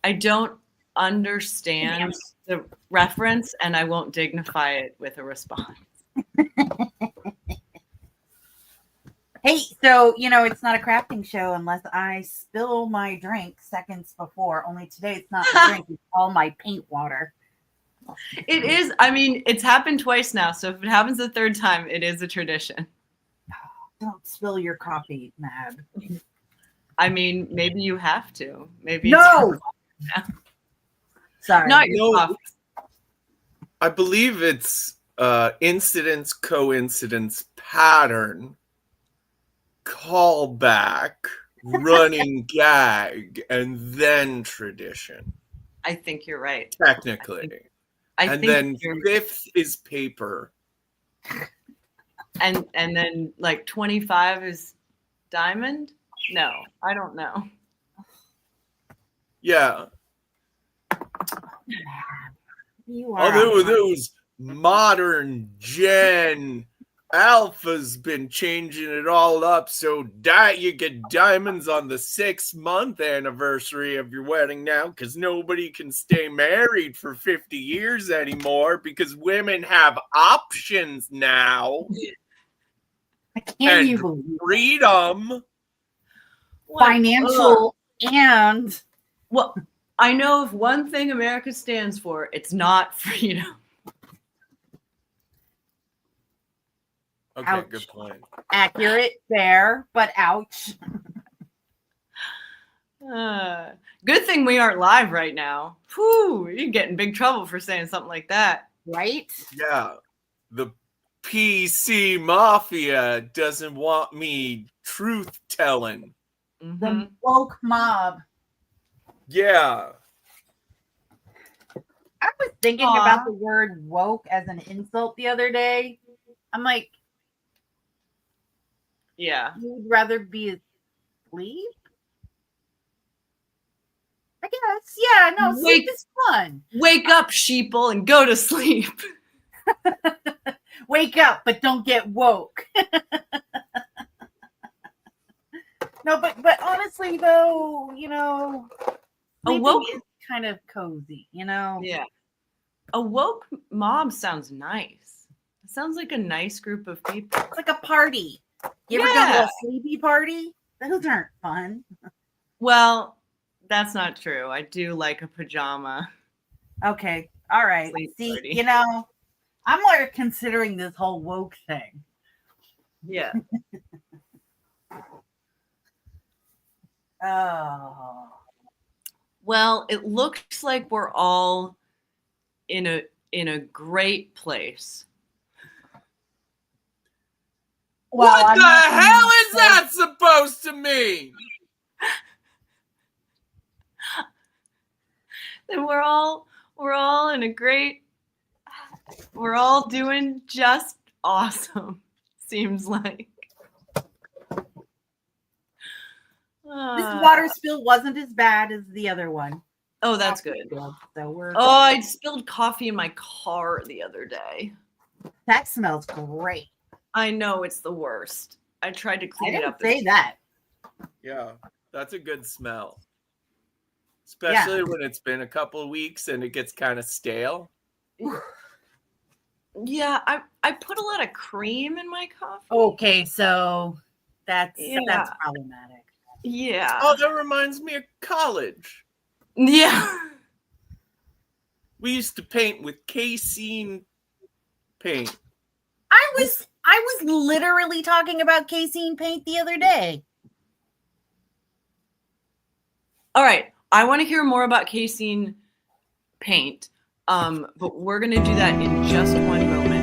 I don't understand the reference, and I won't dignify it with a response. Hey, so, it's not a crafting show unless I spill my drink seconds before. Only today it's not the drink, it's all my paint water. It is. I mean, it's happened twice now. So if it happens the third time, it is a tradition. Don't spill your coffee, Mad. I mean, maybe you have to. Maybe. No! Sorry. Not your coffee. I believe it's incidence, coincidence, pattern, callback, running gag, and then tradition. I think you're right. Technically. And then fifth is paper. And then like 25 is diamond? No, I don't know. Yeah. You are those modern Gen Alpha's been changing it all up so you get diamonds on the 6-month anniversary of your wedding now because nobody can stay married for 50 years anymore because women have options now. Can you believe freedom? Financial and... Well, I know if one thing America stands for, it's not freedom. Okay, ouch. Good point. Accurate there, but ouch. Good thing we aren't live right now. Whew, you get in big trouble for saying something like that. Right? Yeah. The PC Mafia doesn't want me truth telling. Mm-hmm. The woke mob. Yeah. I was thinking about the word woke as an insult the other day. I'm like, yeah, you'd rather be asleep? I guess. Yeah, no, sleep is fun. Wake up, sheeple, and go to sleep. Wake up, but don't get woke. No, but honestly, though, a woke is kind of cozy, Yeah. A woke mob sounds nice. It sounds like a nice group of people. It's like a party. You ever go to a sleepy party? Those aren't fun. Well, that's not true. I do like a pajama. Okay. All right. See, party. I'm like considering this whole woke thing. Yeah. Oh. Well, it looks like we're all in a great place. Well, what the hell is that supposed to mean? Then we're all in a great. We're all doing just awesome. Seems like. This water spill wasn't as bad as the other one. Oh, that's good. So I spilled coffee in my car the other day. That smells great. I know, it's the worst. I tried to clean it up. Say that. Yeah, that's a good smell. Especially when it's been a couple of weeks and it gets kind of stale. Yeah, I put a lot of cream in my coffee. Okay, so that's problematic. Yeah. Oh, that reminds me of college. Yeah. We used to paint with casein paint. I was literally talking about casein paint the other day. All right. I want to hear more about casein paint. But we're going to do that in just one moment.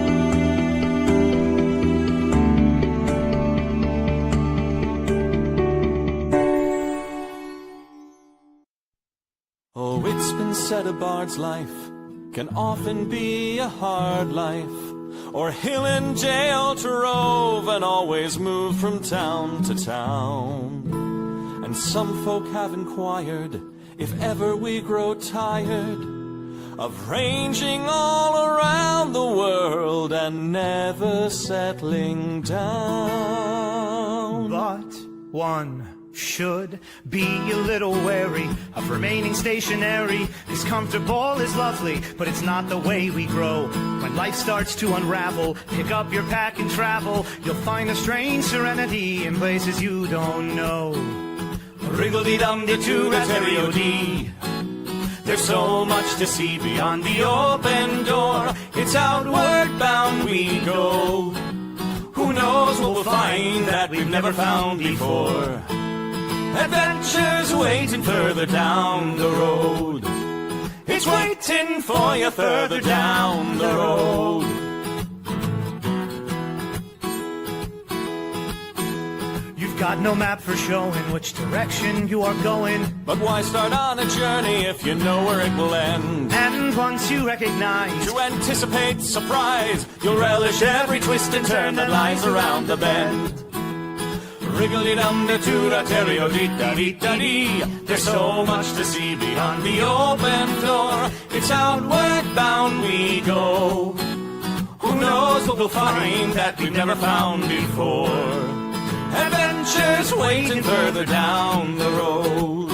Oh, it's been said a bard's life can often be a hard life, or hill and jail to rove and always move from town to town. And some folk have inquired if ever we grow tired of ranging all around the world and never settling down. But one should be a little wary of remaining stationary. It's comfortable, is lovely, but it's not the way we grow. When life starts to unravel, pick up your pack and travel. You'll find a strange serenity in places you don't know. Wriggle-dee-dum-dee-doo-da-terry-o-dee. There's so much to see beyond the open door. It's outward bound we go. Who knows what we'll find that we've never found before. Adventures waiting further down the road. It's waiting for you further down the road. You've got no map for showing which direction you are going. But why start on a journey if you know where it will end? And once you recognize, To anticipate surprise, you'll relish every twist and turn that lies around the bend. Wriggle-dee-dum-dee-doo-da-terry-o-dee-da-dee-da-dee. There's so much to see beyond the open door. It's outward bound we go. Who knows what we'll find that we've never found before. Adventures waiting further down the road.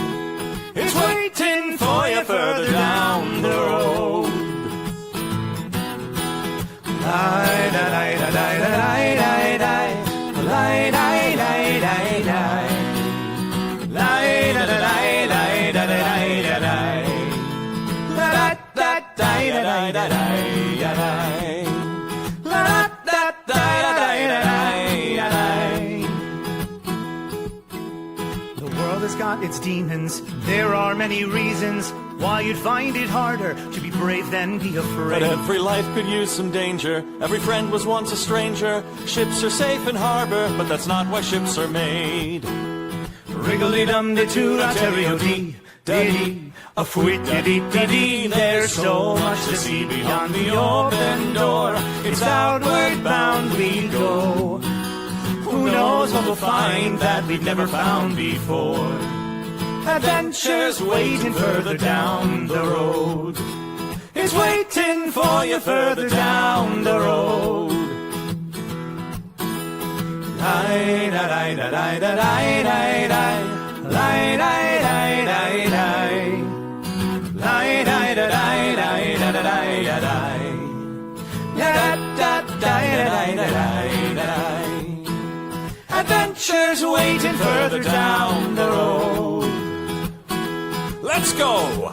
It's waiting for you further down the road. The world has got its demons. There are many reasons why you'd find it harder to be brave than be afraid. But every life could use some danger. Every friend was once a stranger. Ships are safe in harbor, but that's not why ships are made. Wriggle-dee-dum-dee-doo-da-terry-o-dee, dee, a fwit-dee-dee-dee-dee. There's so much to see beyond the open door. It's outward bound we go. Who knows what we'll find that we've never found before. Adventures waiting further down the road. It's waiting for you further down the road. Adventures waiting further down the road. Let's go!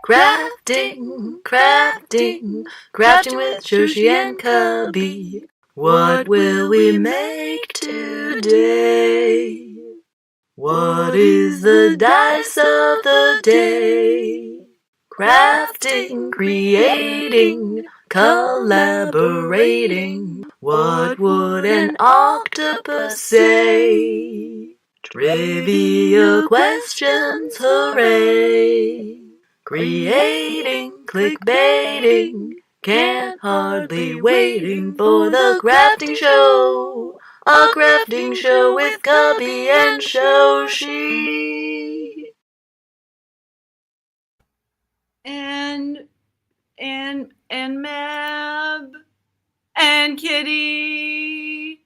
Crafting, crafting, crafting with Joshi and Cubby. What will we make today? What is the dice of the day? Crafting, creating, collaborating. What would an octopus say? Trivia questions, hooray! Creating, clickbaiting, can't hardly waiting for the crafting show. A crafting show with Cubby and Joshi. And Mab and Kitty.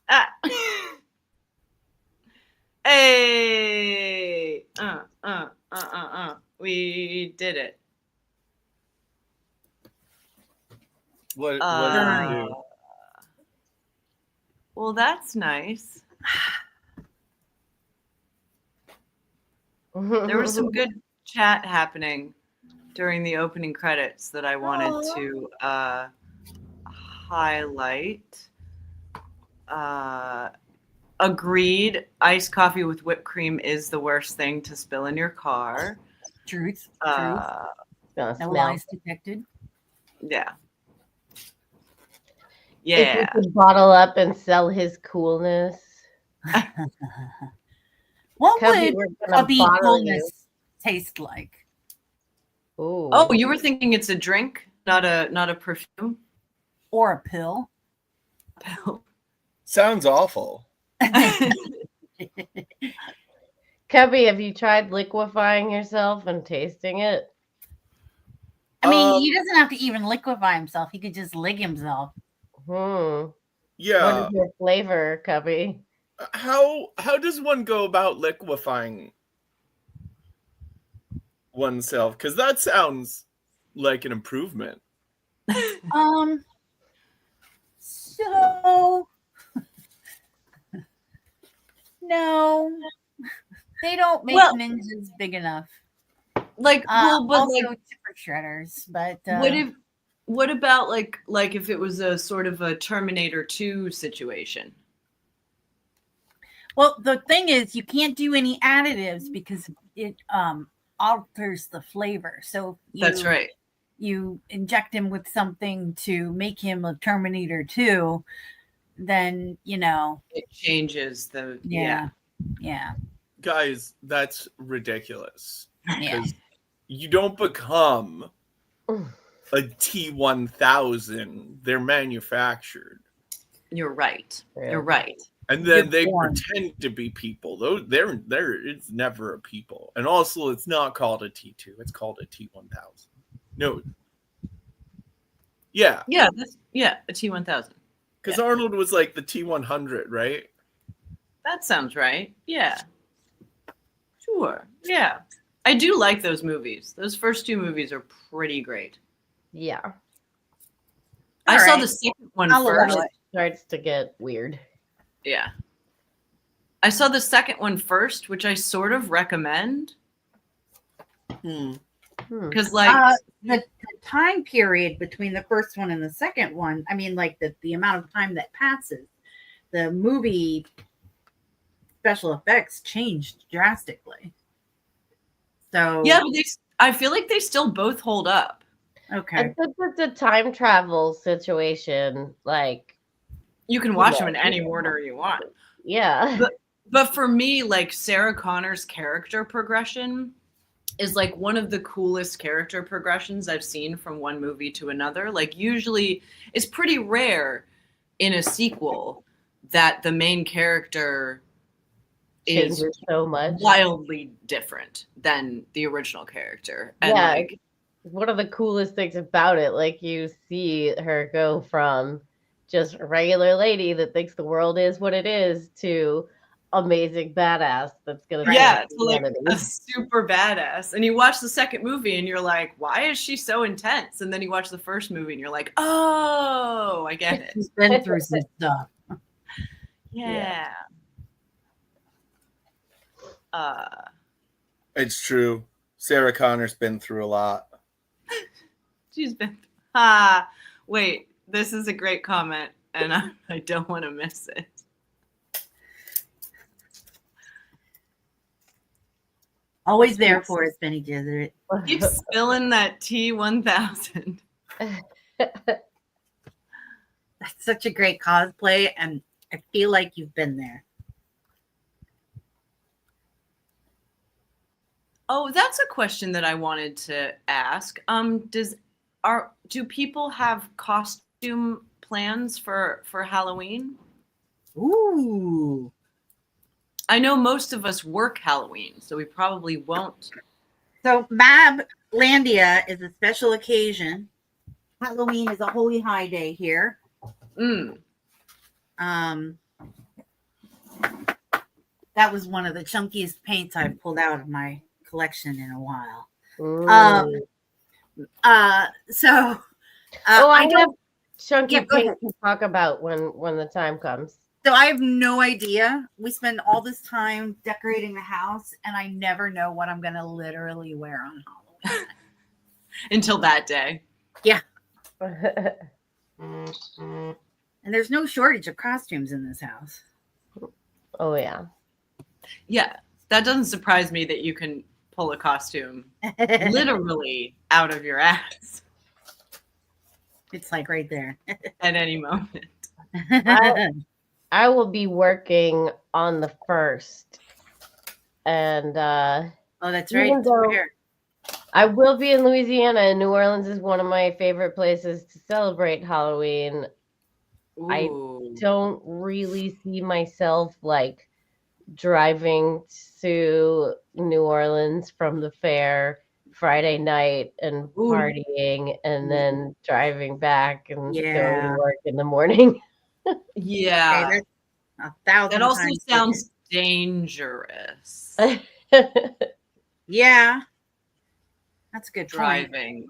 Ah. Hey. We did it. What did we do? Well, that's nice. There was some good chat happening during the opening credits that I wanted to highlight. Agreed. Iced coffee with whipped cream is the worst thing to spill in your car. Truth. Gonna No smell. lies detected. Yeah. If Yeah. he could bottle up and sell his coolness. What Cubby, would we're gonna Cubby bottle you. coolness taste like? Ooh. Oh, you were thinking it's a drink, not a perfume? Or a pill? Sounds awful. Cubby, have you tried liquefying yourself and tasting it? I mean, Um, he doesn't have to even liquefy himself. He could just lick himself. What Yeah. is your flavor, Cubby? How does one go about liquefying oneself? Because that sounds like an improvement. So no, they don't make Well- ninjas big enough. Like, well, but Also like, super shredders, but what about like if it was a sort of a Terminator 2 situation? well, the thing is, you can't do any additives because it alters the flavor. So That's right. You inject him with something to make him a Terminator 2, then It changes the yeah. Guys, that's ridiculous. Yeah. Because you don't become a T-1000. They're manufactured. You're right. Yeah. You're right. And then Good they form. pretend to be people. Though they're it's never a people. And also it's not called a T2. It's called a T-1000. No. Yeah. Yeah, a T-1000. Because Arnold was like the T-100, right? That sounds right. Yeah. Sure. Yeah. I do like those movies. Those first two movies are pretty great. Yeah. I All saw right. the second one I'll allow first. it. Starts to get weird. Yeah. I saw the second one first, which I sort of recommend because, like, The time period between the first one and the second one, I mean, like the amount of time that passes, the movie special effects changed drastically. So yeah, but I feel like they still both hold up. okay. I think with the time travel situation, like, You can watch them in any order you want. yeah. But for me, like, Sarah Connor's character progression is like one of the coolest character progressions I've seen from one movie to another. Like, usually it's pretty rare in a sequel that the main character is Changes so much. wildly different than the original character. And Yeah. like, One of the coolest things about it, like, you see her go from just a regular lady that thinks the world is what it is to amazing badass that's gonna yeah, save to like humanity. a super badass. And you watch the second movie and you're like, why is she so intense? And then you watch the first movie and you're like, oh, I get it. She's been through some stuff. Yeah. It's true. Sarah Connor's been through a lot. She's been wait, this is a great comment and I don't want to miss it. Always there for us, Benny Jesuit. Keep spilling that T-1000. That's such a great cosplay, and I feel like you've been there. Oh, that's a question that I wanted to ask. Do people have costume plans for Halloween? Ooh. I know most of us work Halloween, so we probably won't. So Mablandia is a special occasion. Halloween is a holy high day here. Mm. That was one of the chunkiest paints I've pulled out of my collection in a while. Mm. I I don't. have chunky Yeah, go paint ahead. to talk about when the time comes. So I have no idea. We spend all this time decorating the house, and I never know what I'm going to literally wear on Halloween. Until that day. And there's no shortage of costumes in this house. Oh yeah. Yeah, that doesn't surprise me that you can pull a costume literally out of your ass It's like right there. at any moment. I will be working on the 1st. And Oh, that's right. Even It's though- rare. I will be in Louisiana, and New Orleans is one of my favorite places to celebrate Halloween. I Ooh. Don't really see myself like driving to New Orleans from the fair Friday night and Ooh. partying and then driving back and going Yeah. to work in the morning. Yeah. Okay, that's 1,000 That also times sounds dangerous. Yeah. That's a good point. Driving.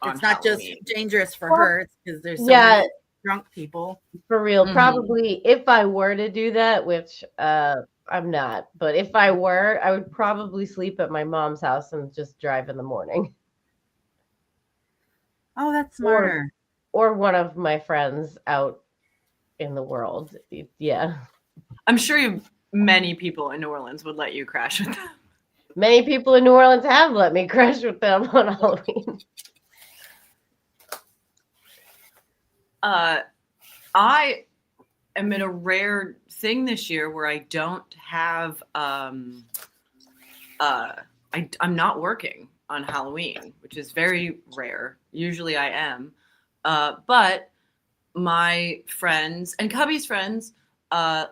On It's not Halloween. just dangerous for Well, her, it's because there's so yeah, many drunk people. for real. Mhm. Probably if I were to do that, which I'm not, but if I were, I would probably sleep at my mom's house and just drive in the morning. Oh, that's smarter. Or one of my friends out in the world. Yeah. I'm sure many people in New Orleans would let you crash with them. Many people in New Orleans have let me crash with them on Halloween. I am in a rare thing this year where I don't have I'm not working on Halloween, which is very rare. Usually I am. But my friends and Cubby's friends,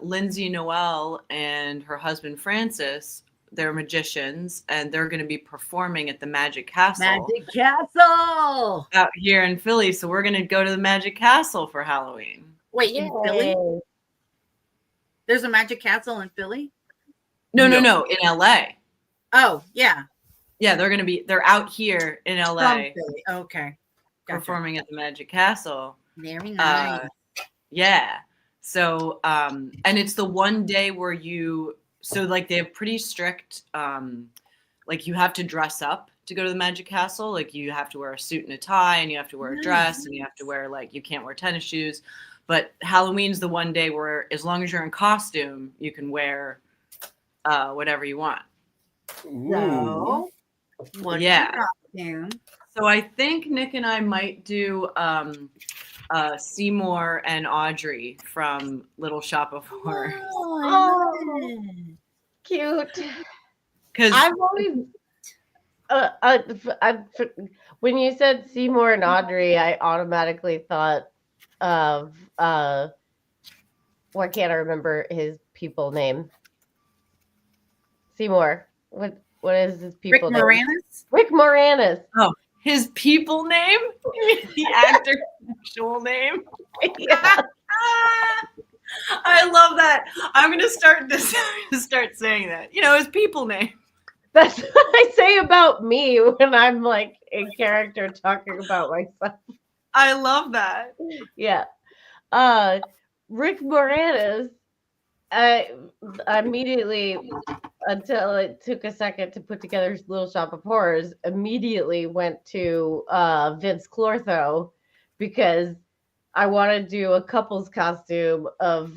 Lindsay Noel and her husband Francis, they're magicians, and they're going to be performing at the Magic Castle Magic Castle. out here in Philly. So we're going to go to the Magic Castle for Halloween. Wait, in Philly? Yay. There's a Magic Castle in Philly? No, No. in LA. Oh, yeah. Yeah, they're out here in From LA Philly. Okay. Gotcha. performing at the Magic Castle. Very nice. Yeah. So, and it's the one day where like they have pretty strict, like you have to dress up to go to the Magic Castle. Like you have to wear a suit and a tie, and you have to wear a dress, and you have to wear you can't wear tennis shoes. But Halloween's the one day where, as long as you're in costume, you can wear whatever you want. So, what Yeah. yeah. So I think Nick and I might do Seymour and Audrey from Little Shop of Horrors. Oh, Cute. Because I've always when you said Seymour and Audrey, I automatically thought of why can't I remember his people name? Seymour. What is his Rick people name? Moranis? Rick Moranis. his people name, the actor's actual name. Yeah. I love that. I'm gonna start saying that. His people name. That's what I say about me when I'm like in character talking about myself. I love that. Yeah. Rick Moranis, I immediately, until it took a second to put together Little Shop of Horrors, immediately went to Vince Clortho because I want to do a couple's costume of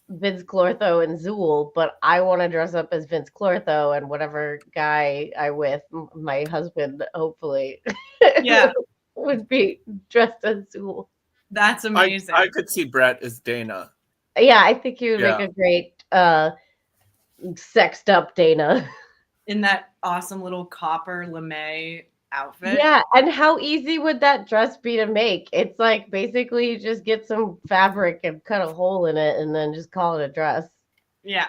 Vince Clortho and Zool, but I want to dress up as Vince Clortho and whatever guy I with, my husband, hopefully, Yeah, would be dressed as Zool. that's amazing. I could see Brett as Dana. Yeah, I think you would Yeah. make a great sexed up Dana. In that awesome little copper lame outfit. Yeah, and how easy would that dress be to make? It's like basically you just get some fabric and cut a hole in it and then just call it a dress. Yeah.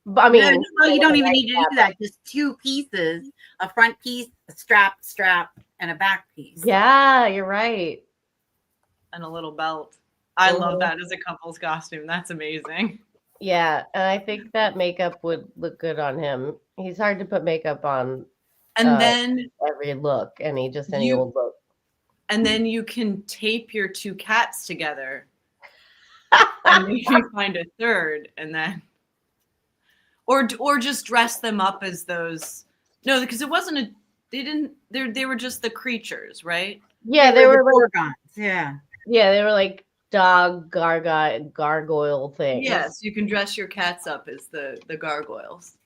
But I mean, No, you don't even need to do that. Just two pieces, a front piece, a strap, and a back piece. Yeah, you're right. And a little belt. I love Mhm. that as a couple's costume. That's amazing. Yeah, and I think that makeup would look good on him. He's hard to put makeup on And then every look, and he just any You- old look. you can tape your two cats together and maybe find a third, and then or just dress them up as those. No, because it wasn't they were just the creatures, right? Yeah, they were like, Gorgons. Yeah. yeah, they were like dog gargoyle things. Yes, you can dress your cats up as the gargoyles.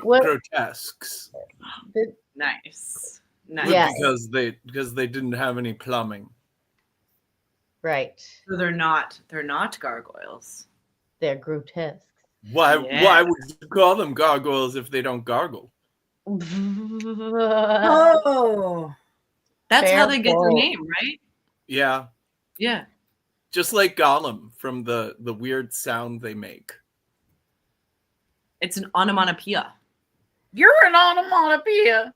What- Grotesques. Nice. But Nice. Yeah. because they didn't have any plumbing. Right. So they're not gargoyles. They're grotesque. Why Yeah. would you call them gargoyles if they don't gargle? Oh, That's Fair how they get their point. name, right? Yeah. Yeah. Just like Gollum from the weird sound they make. It's an onomatopoeia. you're an onomatopoeia.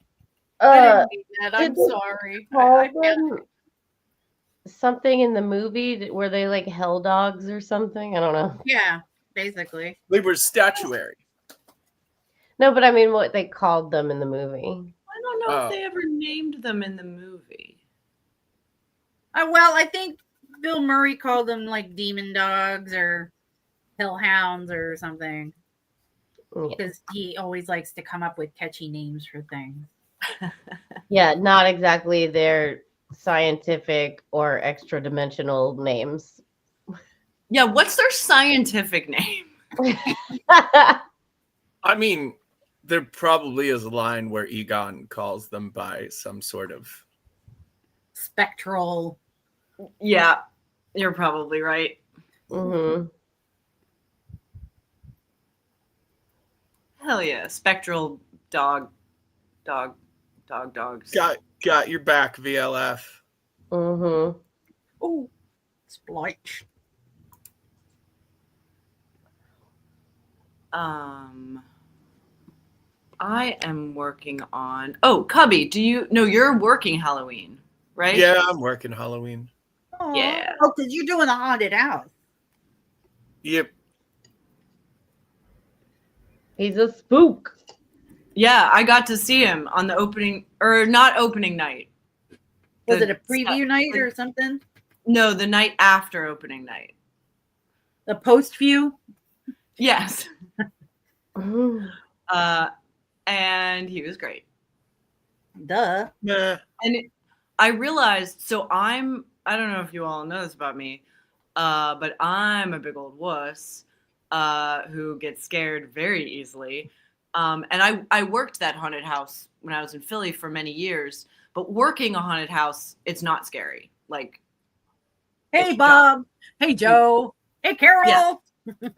I Uh, didn't mean that. I'm did they sorry. call I can't- them something in the movie where they like hell dogs or something? I don't know. Yeah, basically. They were statuary. No, but I mean what they called them in the movie. I don't know Oh. if they ever named them in the movie. Well, I think Bill Murray called them like demon dogs or hellhounds or something Yeah. because he always likes to come up with catchy names for things. Yeah, not exactly their scientific or extra dimensional names. Yeah, what's their scientific name? I mean, there probably is a line where Egon calls them by some sort of. Spectral. Yeah, you're probably right. hmm Hell yeah, spectral dogs. Got your back, VLF. hmm Oh, splotch. I am working on. Oh, Cubby, do you? No, you're working Halloween, right? Yeah, I'm working Halloween. Yeah. Oh, because you're doing the haunted house. Yep. He's a spook. Yeah, I got to see him on the opening, or not opening night. Was The- it a preview night or something? No, the night after opening night. The post view? Yes. Mhm. And he was great. Duh. Nah. And I realized, so I don't know if you all know this about me, but I'm a big old wuss who gets scared very easily. And I worked that haunted house when I was in Philly for many years, but working a haunted house, it's not scary. Like, Hey, Bob. Hey, Joe. Hey, Carol. Yeah.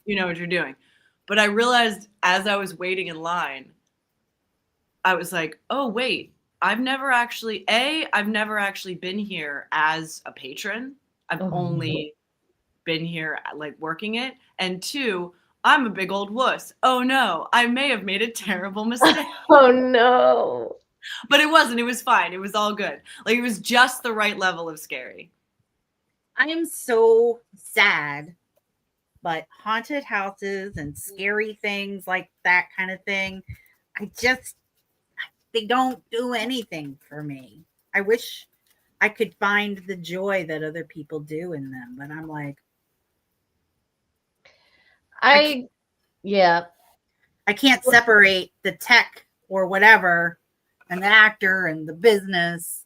you know what you're doing. But I realized as I was waiting in line, I was like, oh, wait, I've never actually been here as a patron. I've Oh. only been here like working it. And two, I'm a big old wuss. Oh no, I may have made a terrible mistake. Oh no. But it wasn't. It was fine. It was all good. Like it was just the right level of scary. I am so sad, but haunted houses and scary things like that kind of thing, they don't do anything for me. I wish I could find the joy that other people do in them, but I'm like, Yeah. I can't separate the tech or whatever and the actor and the business.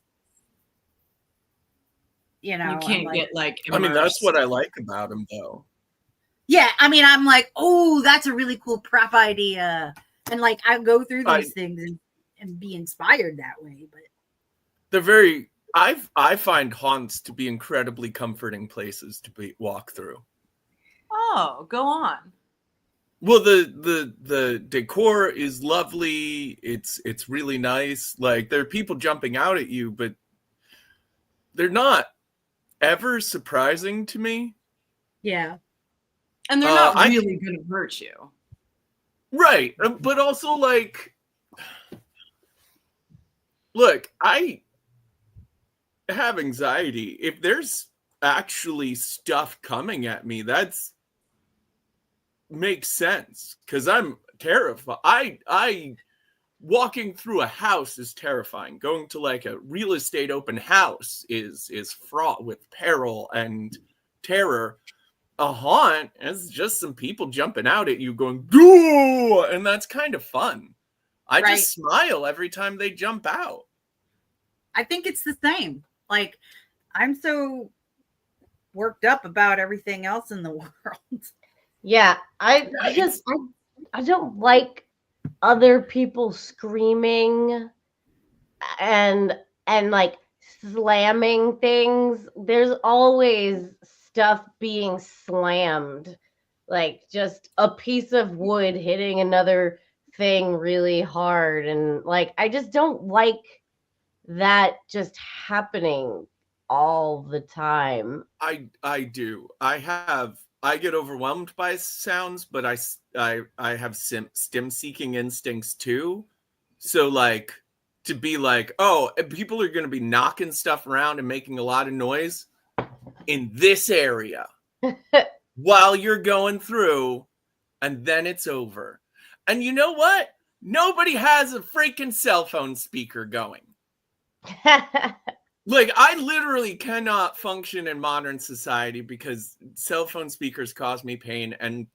You know, You I'm can't like, get like I mean, that's immersed. what I like about him, though. yeah, I mean, I'm like, oh, that's a really cool prep idea. And like, I go through these things and be inspired that way. But They're very. I find haunts to be incredibly comforting places to walk through. Oh, go on. Well, the decor is lovely. It's really nice. Like there are people jumping out at you, but they're not ever surprising to me. yeah, And they're not I- really going to hurt you. Right. But also like look, I have anxiety. If there's actually stuff coming at me, that's makes sense because I'm terrified. I walking through a house is terrifying. Going to like a real estate open house is fraught with peril and terror. A haunt is just some people jumping out at you going, "Goo!" And that's kind of fun. I Right. just smile every time they jump out. I think it's the same. Like, I'm so worked up about everything else in the world. Yeah, I don't like other people screaming and like slamming things. There's always stuff being slammed, like just a piece of wood hitting another thing really hard, and like I just don't like that just happening all the time. I do. I get overwhelmed by sounds, but I have stim seeking instincts too. So like to be like, oh, people are going to be knocking stuff around and making a lot of noise in this area while you're going through, and then it's over. And you know what? Nobody has a freaking cell phone speaker going. Like, I literally cannot function in modern society because cell phone speakers cause me pain, and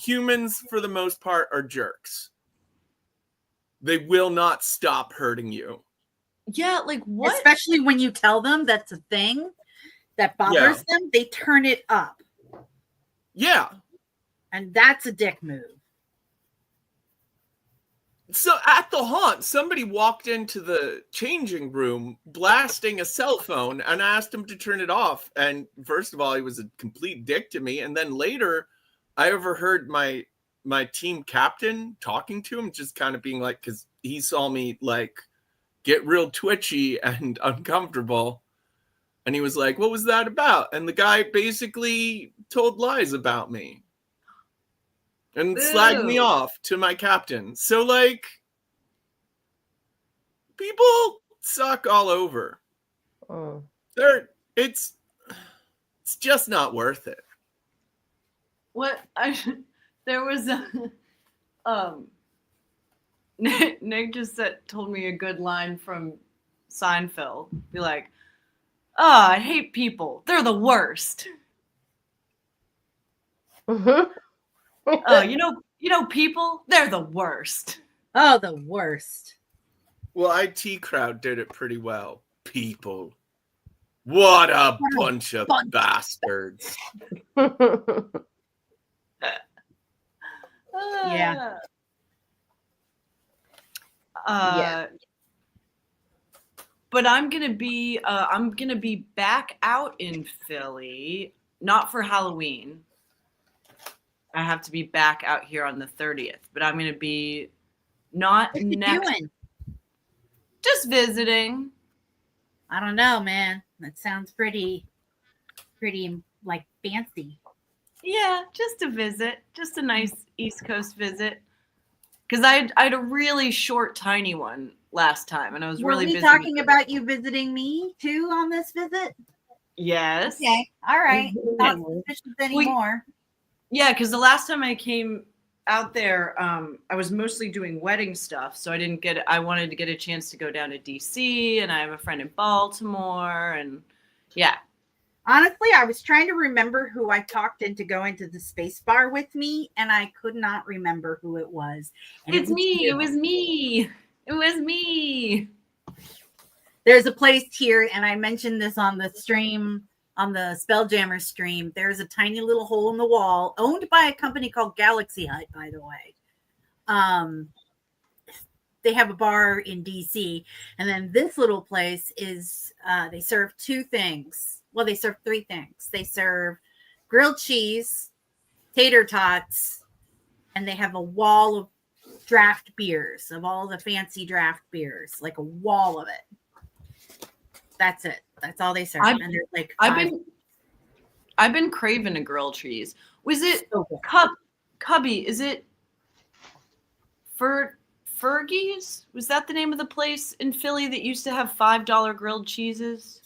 humans, for the most part, are jerks. They will not stop hurting you. Yeah, like what? Especially when you tell them that's a thing that bothers them, they turn it up. Yeah. And that's a dick move. So at the haunt, somebody walked into the changing room blasting a cell phone, and I asked him to turn it off. And first of all, he was a complete dick to me. And then later, I overheard my team captain talking to him, just kind of being like, because he saw me like get real twitchy and uncomfortable. And he was like, what was that about? And the guy basically told lies about me and slagged me off to my captain. So like, people suck all over. Oh. It's just not worth it. What there was a Nick just told me a good line from Seinfeld. Be like, "Oh, I hate people. They're the worst." Oh, you know, people, they're the worst. Oh, the worst. Well, IT Crowd did it pretty well. People. What a bunch of bastards. Yeah. Yeah. But I'm gonna be back out in Philly, not for Halloween. I have to be back out here on the 30th, but I'm gonna be not What you next. doing? Just visiting. I don't know, man. That sounds pretty like fancy. Yeah, just a visit, just a nice East Coast visit. Because I had a really short, tiny one last time, and I was Were really we busy. talking about you visiting me too on this visit? Yes. Okay. All right. Not Mhm. suspicious anymore. Yeah, because the last time I came out there, I was mostly doing wedding stuff, so I wanted to get a chance to go down to DC, and I have a friend in Baltimore, and yeah. Honestly, I was trying to remember who I talked into going to the space bar with me, and I could not remember who it was. And It's me. you. It was me. It was me. There's a place here, and I mentioned this on the stream, on the Spelljammer stream. There's a tiny little hole in the wall owned by a company called Galaxy Hut, by the way. They have a bar in DC, and then this little place is they serve two things. Well, they serve three things. They serve grilled cheese, tater tots, and they have a wall of draft beers, of all the fancy draft beers, like a wall of it. That's it. That's all they serve. And there's like I've been craving a grilled cheese. Was it so good. Cubby? Is it Fergie's? Was that the name of the place in Philly that used to have $5 grilled cheeses?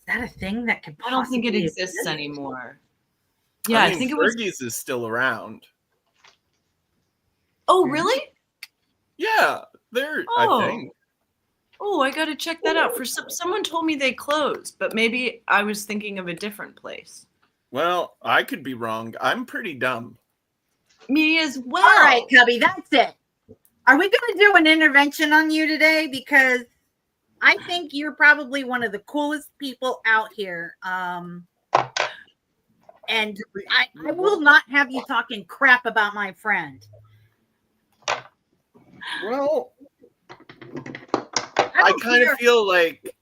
Is that a thing that could I don't think it possibly exists exist? anymore. Yeah, I think it was. Fergie's is still around. Oh, really? Yeah, they're. Oh. I think. Oh, I got to check that out. For someone told me they closed, but maybe I was thinking of a different place. Well, I could be wrong. I'm pretty dumb. Me as well. All right, Cubby, that's it. Are we going to do an intervention on you today? Because I think you're probably one of the coolest people out here. And I will not have you talking crap about my friend. Well, I kind of feel like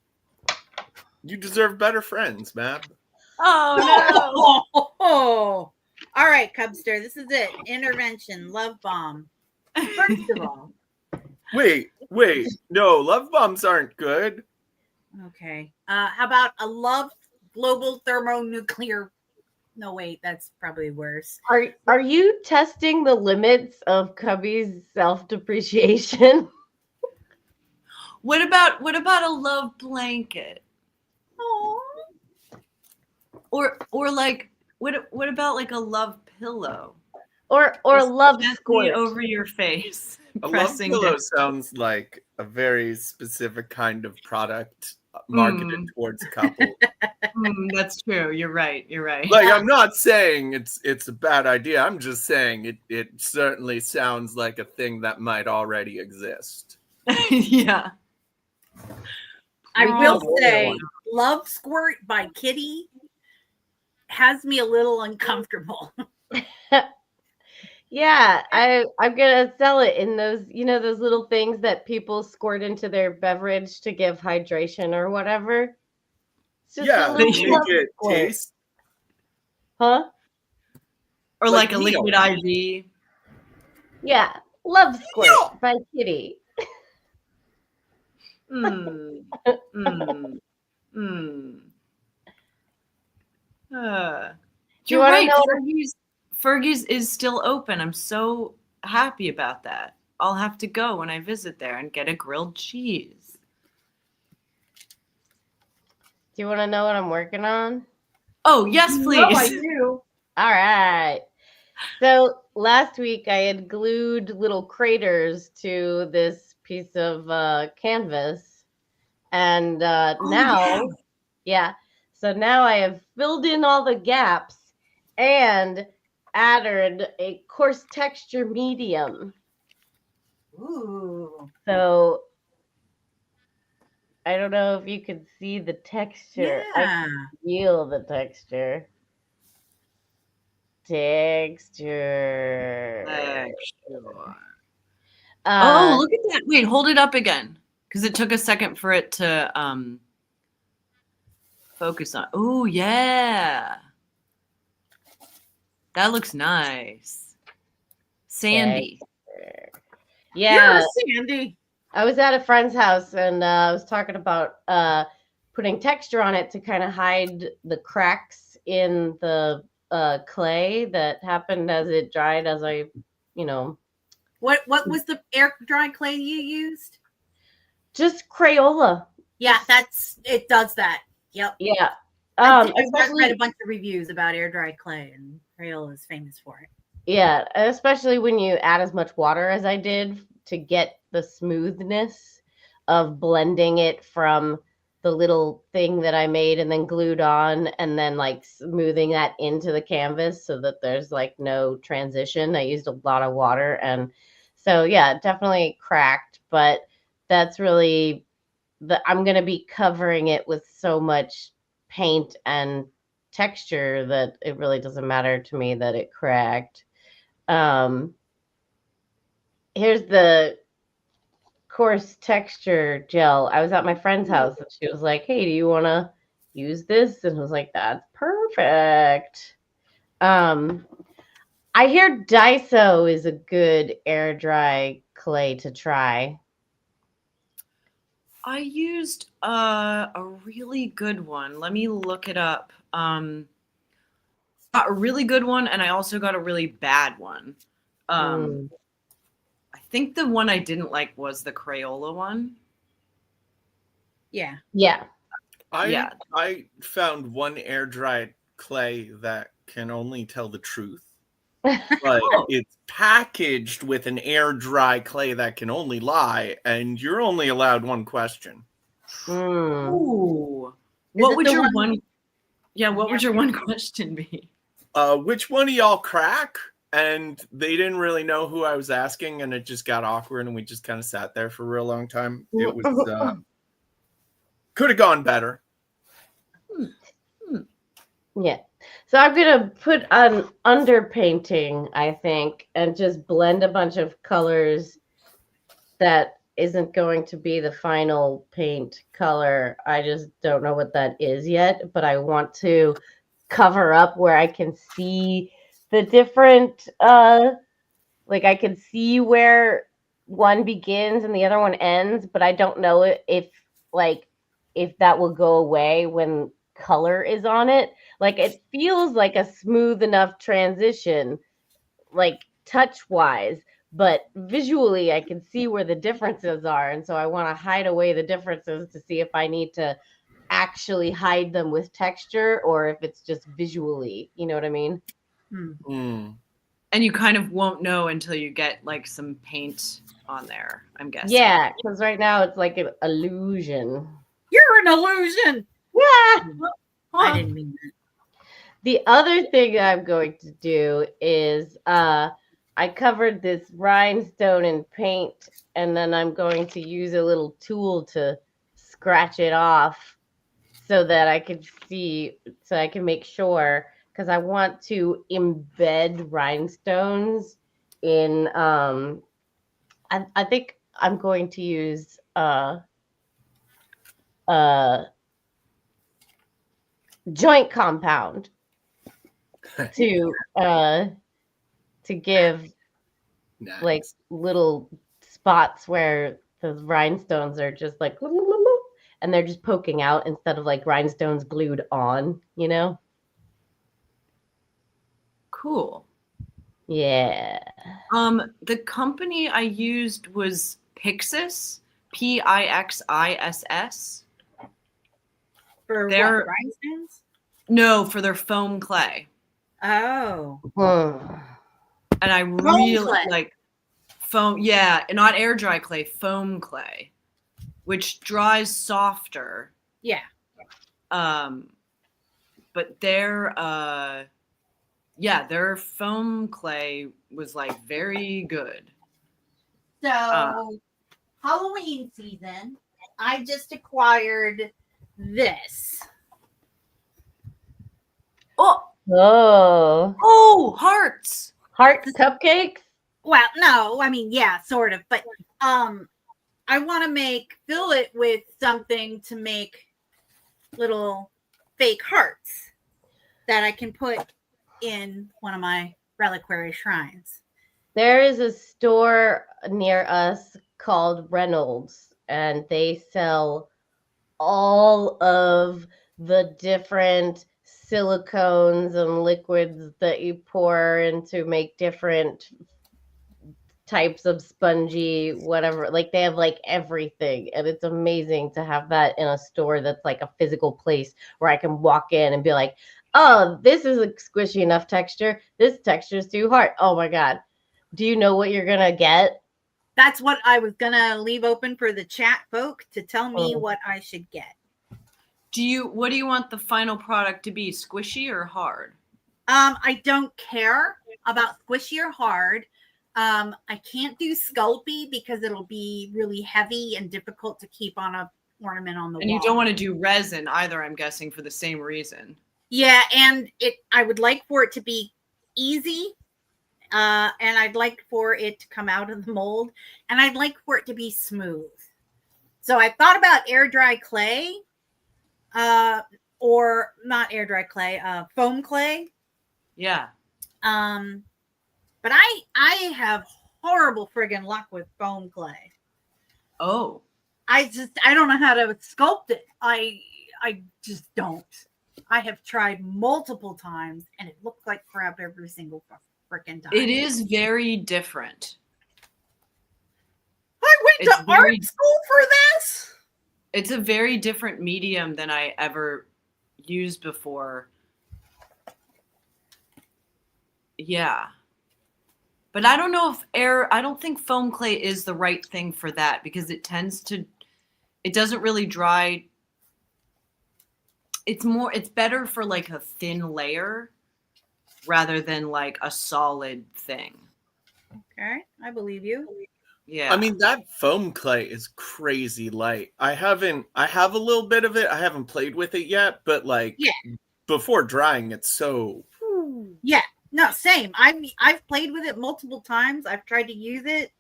you deserve better friends, Mab. Oh no. Oh, all right, Cubster. This is it. Intervention. Love bomb. First of all, Wait. No, love bombs aren't good. okay. How about a love global thermonuclear? No, wait, that's probably worse. Are you testing the limits of Cubby's self-depreciation? What about a love blanket? Oh, Or like what about like a love pillow? Or Just love gently squirt? over your face. A love pressing pillow down. sounds like a very specific kind of product marketed towards a couple. That's true. You're right. Like, I'm not saying it's a bad idea. I'm just saying it certainly sounds like a thing that might already exist. Yeah. I We will don't say, want Love Squirt by Kitty has me a little uncomfortable. Yeah, I'm gonna sell it in those, those little things that people squirt into their beverage to give hydration or whatever. It's just Yeah, a they little make love it squirt. taste. Huh? Or Like like a meal. liquid IV. Yeah, love squirt by Kitty. Mm. Do you You're want to right. know? Fergie's is still open. I'm so happy about that. I'll have to go when I visit there and get a grilled cheese. Do you want to know what I'm working on? Oh, yes, please. No, I do. All right. So last week I had glued little craters to this piece of canvas, and now, so now I have filled in all the gaps and added a coarse texture medium. Ooh. So I don't know if you can see the texture. I Yeah. can feel the texture. Texture. Oh, look at that. Wait, hold it up again. Because it took a second for it to focus on. Oh, yeah. That looks nice. Sandy. Yeah. You're Sandy. I was at a friend's house and I was talking about putting texture on it to kind of hide the cracks in the clay that happened as it dried, as I, What was the air dry clay you used? just Crayola. Yeah, it does that. Yep. Yeah. I've read Especially, a bunch of reviews about air dry clay, and Crayola is famous for it. yeah, especially when you add as much water as I did to get the smoothness of blending it from the little thing that I made and then glued on, and then like smoothing that into the canvas so that there's like no transition. I used a lot of water, and so yeah, definitely cracked, but that's really I'm going to be covering it with so much paint and texture that it really doesn't matter to me that it cracked. Here's the coarse texture gel. I was at my friend's house and she was like, hey, do you want to use this? And I was like, that's perfect. I hear Daiso is a good air dry clay to try. I used a really good one. Let me look it up. Got a really good one, and I also got a really bad one. I think the one I didn't like was the Crayola one. Yeah. Yeah. I found one air dried clay that can only tell the truth. But it's packaged with an air dry clay that can only lie, and you're only allowed one question. Ooh. What would your one? Yeah, what would your one question be? Which one of y'all crack? And they didn't really know who I was asking, and it just got awkward, and we just kind of sat there for a real long time. It was Could have gone better. Yeah. So I'm gonna put on underpainting, I think, and just blend a bunch of colors that isn't going to be the final paint color. I just don't know what that is yet, but I want to cover up where I can see the different like I can see where one begins and the other one ends, but I don't know if that will go away when color is on it. Like it feels like a smooth enough transition, like touch wise, but visually I can see where the differences are. And so I want to hide away the differences to see if I need to actually hide them with texture or if it's just visually, you know what I mean? Mm. And you kind of won't know until you get like some paint on there, I'm guessing. Yeah, because right now it's like an illusion. You're an illusion. Yeah. I didn't mean that. The other thing I'm going to do is I covered this rhinestone in paint, and then I'm going to use a little tool to scratch it off so that I can see, so I can make sure, because I want to embed rhinestones in, I think I'm going to use joint compound to give Nice. like little spots where the rhinestones are just like and they're just poking out instead of like rhinestones glued on, you know? Cool. Yeah. The company I used was Pixis, Pixis. For They're- what, rhinestones? No, for their foam clay. Oh. And I really clay. like foam, yeah, not air dry clay, foam clay, which dries softer. Yeah. But their foam clay was like very good. So Halloween season, I just acquired this. Oh, Hearts. heart cupcakes? Well, no, I mean, yeah, sort of, but I want to fill it with something to make little fake hearts that I can put in one of my reliquary shrines. There is a store near us called Reynolds, and they sell all of the different silicones and liquids that you pour into make different types of spongy whatever. Like they have like everything, and it's amazing to have that in a store that's like a physical place where I can walk in and be like, oh, this is a squishy enough texture, this texture is too hard. Oh my god, do you know what you're gonna get? That's what I was gonna leave open for the chat folk to tell me what I should get. What do you want the final product to be, squishy or hard? I don't care about squishy or hard. I can't do sculpey because it'll be really heavy and difficult to keep on a ornament on the And wall. you don't want to do resin either, I'm guessing, for the same reason. Yeah, and I would like for it to be easy. And I'd like for it to come out of the mold, and I'd like for it to be smooth. So I thought about air dry clay, or not air dry clay, foam clay. Yeah. But I have horrible friggin' luck with foam clay. Oh. I don't know how to sculpt it. I just don't. I have tried multiple times, and it looks like crap every single freaking time. It is very different. I went to art school for this. It's a very different medium than I ever used before. Yeah. But I don't know I don't think foam clay is the right thing for that because it doesn't really dry. It's better for like a thin layer rather than like a solid thing. Okay, I believe you. Yeah. I mean, that foam clay is crazy light. I have a little bit of it. I haven't played with it yet, but like Yeah. before drying, it's so Yeah, no, same. I've played with it multiple times. I've tried to use it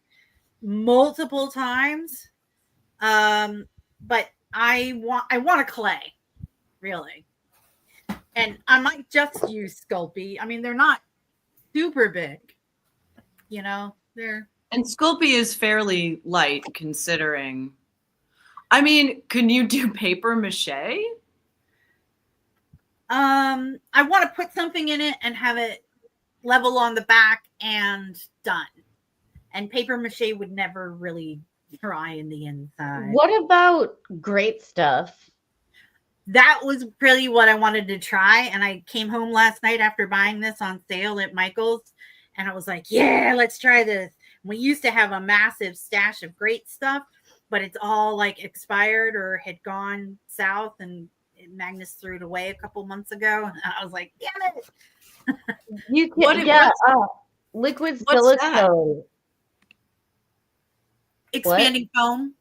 multiple times. But I want a clay, really. And I might just use Sculpey. I mean, they're not super big. You know, they're And Sculpey is fairly light considering. I mean, can you do paper mache? I want to put something in it and have it level on the back and done. And paper mache would never really dry in the inside. What about great stuff? That was really what I wanted to try. And I came home last night after buying this on sale at Michael's. And I was like, yeah, let's try this. We used to have a massive stash of great stuff, but it's all like expired or had gone south. And Magnus threw it away a couple months ago. And I was like, damn it. You can, What- yeah, what's- liquid what's that? silicone. Expanding foam.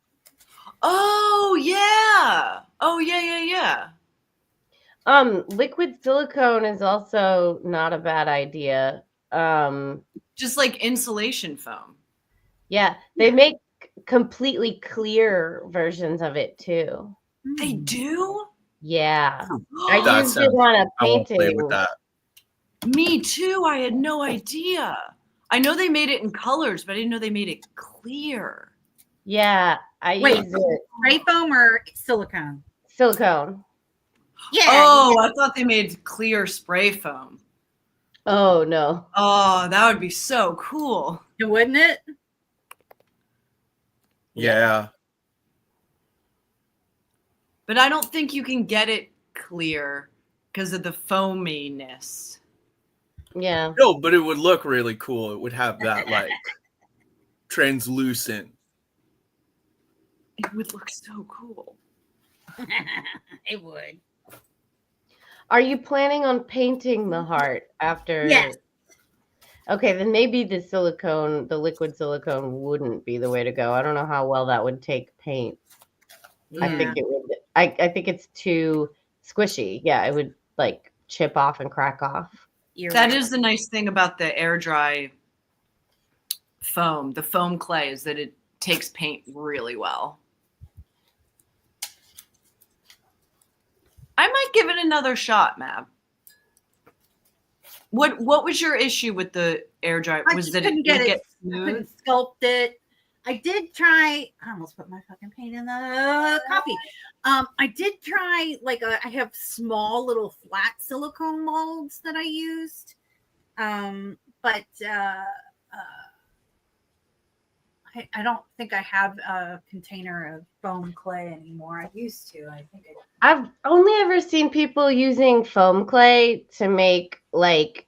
Oh yeah. Oh yeah. Liquid silicone is also not a bad idea. Just like insulation foam. Yeah, they make completely clear versions of it too. They do? Yeah, I That used sounds- it on a I won't play painting. with that. Me too. I had no idea. I know they made it in colors, but I didn't know they made it clear. Yeah, I Wait. use it Spray foam or silicone? silicone. Yeah. Oh, I thought they made clear spray foam. Oh no, Oh, that would be so cool. Wouldn't it? Yeah. But I don't think you can get it clear because of the foaminess. yeah. No, but it would look really cool. It would have that like translucent. It would look so cool. It would. Are you planning on painting the heart after? Yes. Okay, then maybe the silicone, the liquid silicone, wouldn't be the way to go. I don't know how well that would take paint. I Yeah. think it would. I think it's too squishy. Yeah, it would like chip off and crack off. You're That right. is the nice thing about the air dry foam, the foam clay, is that it takes paint really well. I might give it another shot, Mab. What was your issue with the air dry? I Was just that it couldn't didn't get get it. I smooth? couldn't sculpt it. I did try. I almost put my fucking paint in the coffee. I did try I have small little flat silicone molds that I used, but I don't think I have a container of foam clay anymore. I used to. I think I've only ever seen people using foam clay to make like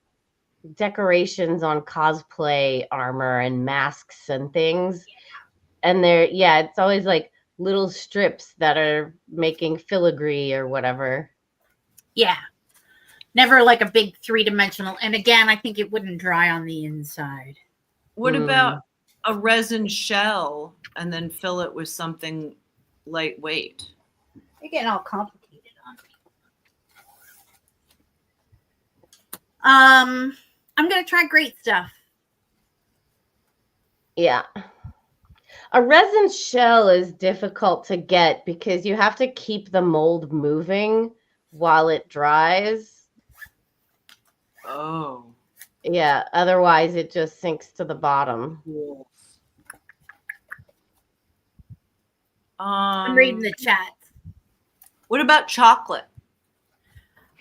decorations on cosplay armor and masks and things. And it's always like little strips that are making filigree or whatever. yeah, never like a big 3-dimensional. And again, I think it wouldn't dry on the inside. What Hmm. about a resin shell and then fill it with something lightweight? You're getting all complicated on me. I'm gonna try great stuff. Yeah. A resin shell is difficult to get because you have to keep the mold moving while it dries. Oh. Yeah, otherwise it just sinks to the bottom. Cool. I'm reading the chat. What about chocolate?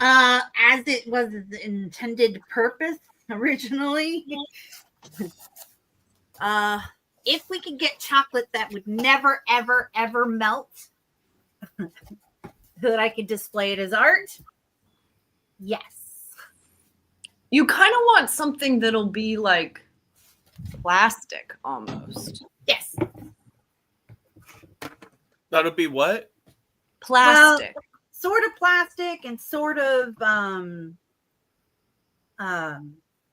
As it was the intended purpose originally. If we could get chocolate that would never, ever, ever melt, so that I could display it as art, yes. You kind of want something that'll be like plastic almost. Yes. That'll be what? Plastic. Sort of plastic and sort of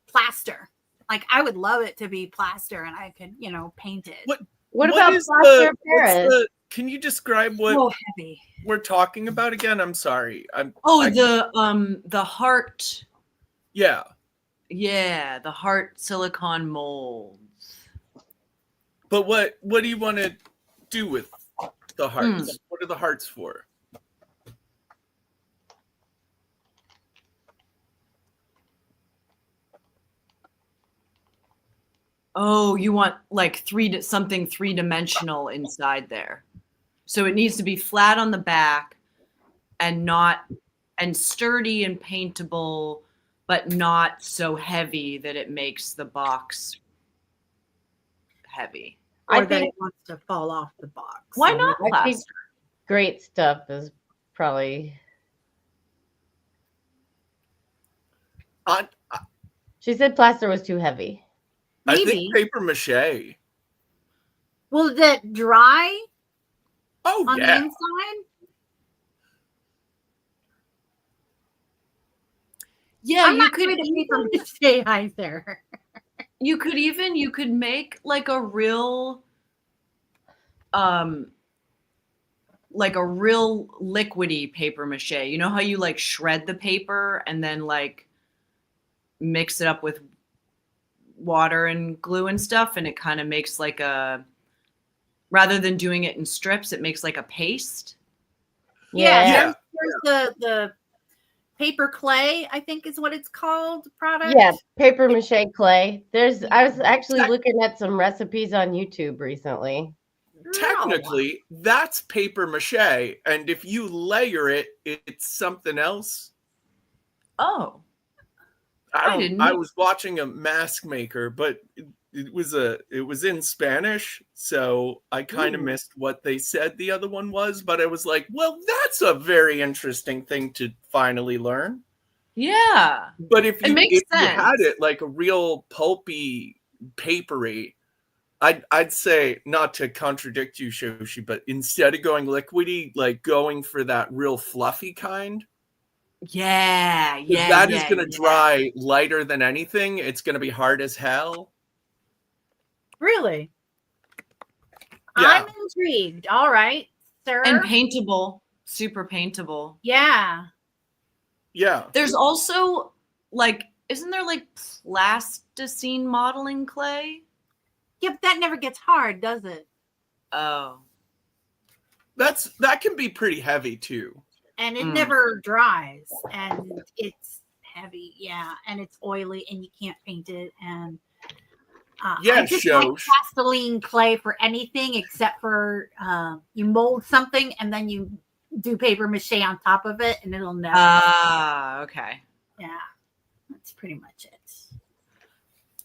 plaster. Like I would love it to be plaster and I could, paint it. What What What about is plaster of what's Paris? can you describe what So heavy. we're talking about again? I'm sorry. Oh, I- the heart. Yeah. Yeah, the heart silicone molds. But what do you want to do with the hearts? What are the hearts for? Oh, you want like something three-dimensional inside there. So it needs to be flat on the back and sturdy and paintable, but not so heavy that it makes the box heavy. Or I that think it wants to fall off the box. Why So not I think plaster? great stuff is probably. I She said plaster was too heavy. Maybe. think paper mache. Will that dry Oh on the yeah. inside? Yeah, I'm you not could good at paper mache either. you could make like a real liquidy paper mache. You know how you like shred the paper and then like mix it up with water and glue and stuff, and it kind of makes like rather than doing it in strips, it makes like a paste. Yeah. Yeah. There's the paper clay, I think is what it's called, product. Yeah, paper mache clay. I was actually looking at some recipes on YouTube recently. Technically, that's paper mache, and if you layer it, it's something else. Oh, I didn't I know. was watching a mask maker, but it was in Spanish, so I kind of Ooh. missed what they said the other one was, but I was like, well, that's a very interesting thing to finally learn. Yeah. But if It you makes had sense. it like a real pulpy, papery, I'd say, not to contradict you, Shoshi, but instead of going liquidy, like going for that real fluffy kind. Yeah. 'Cause Yeah. that is yeah, going to yeah. dry lighter than anything. It's going to be hard as hell. Really? Yeah. I'm intrigued. All right, sir. And paintable, super paintable. Yeah. Yeah. There's also like, isn't there like plasticine modeling clay? Yep, that never gets hard, does it? Oh, That can be pretty heavy too. And it Mm. never dries, and it's heavy, yeah, and it's oily, and you can't paint it. And Yeah, I just like Shosh. plastiline clay for anything except for you mold something and then you do paper mache on top of it, and it'll never. okay. Yeah, that's pretty much it.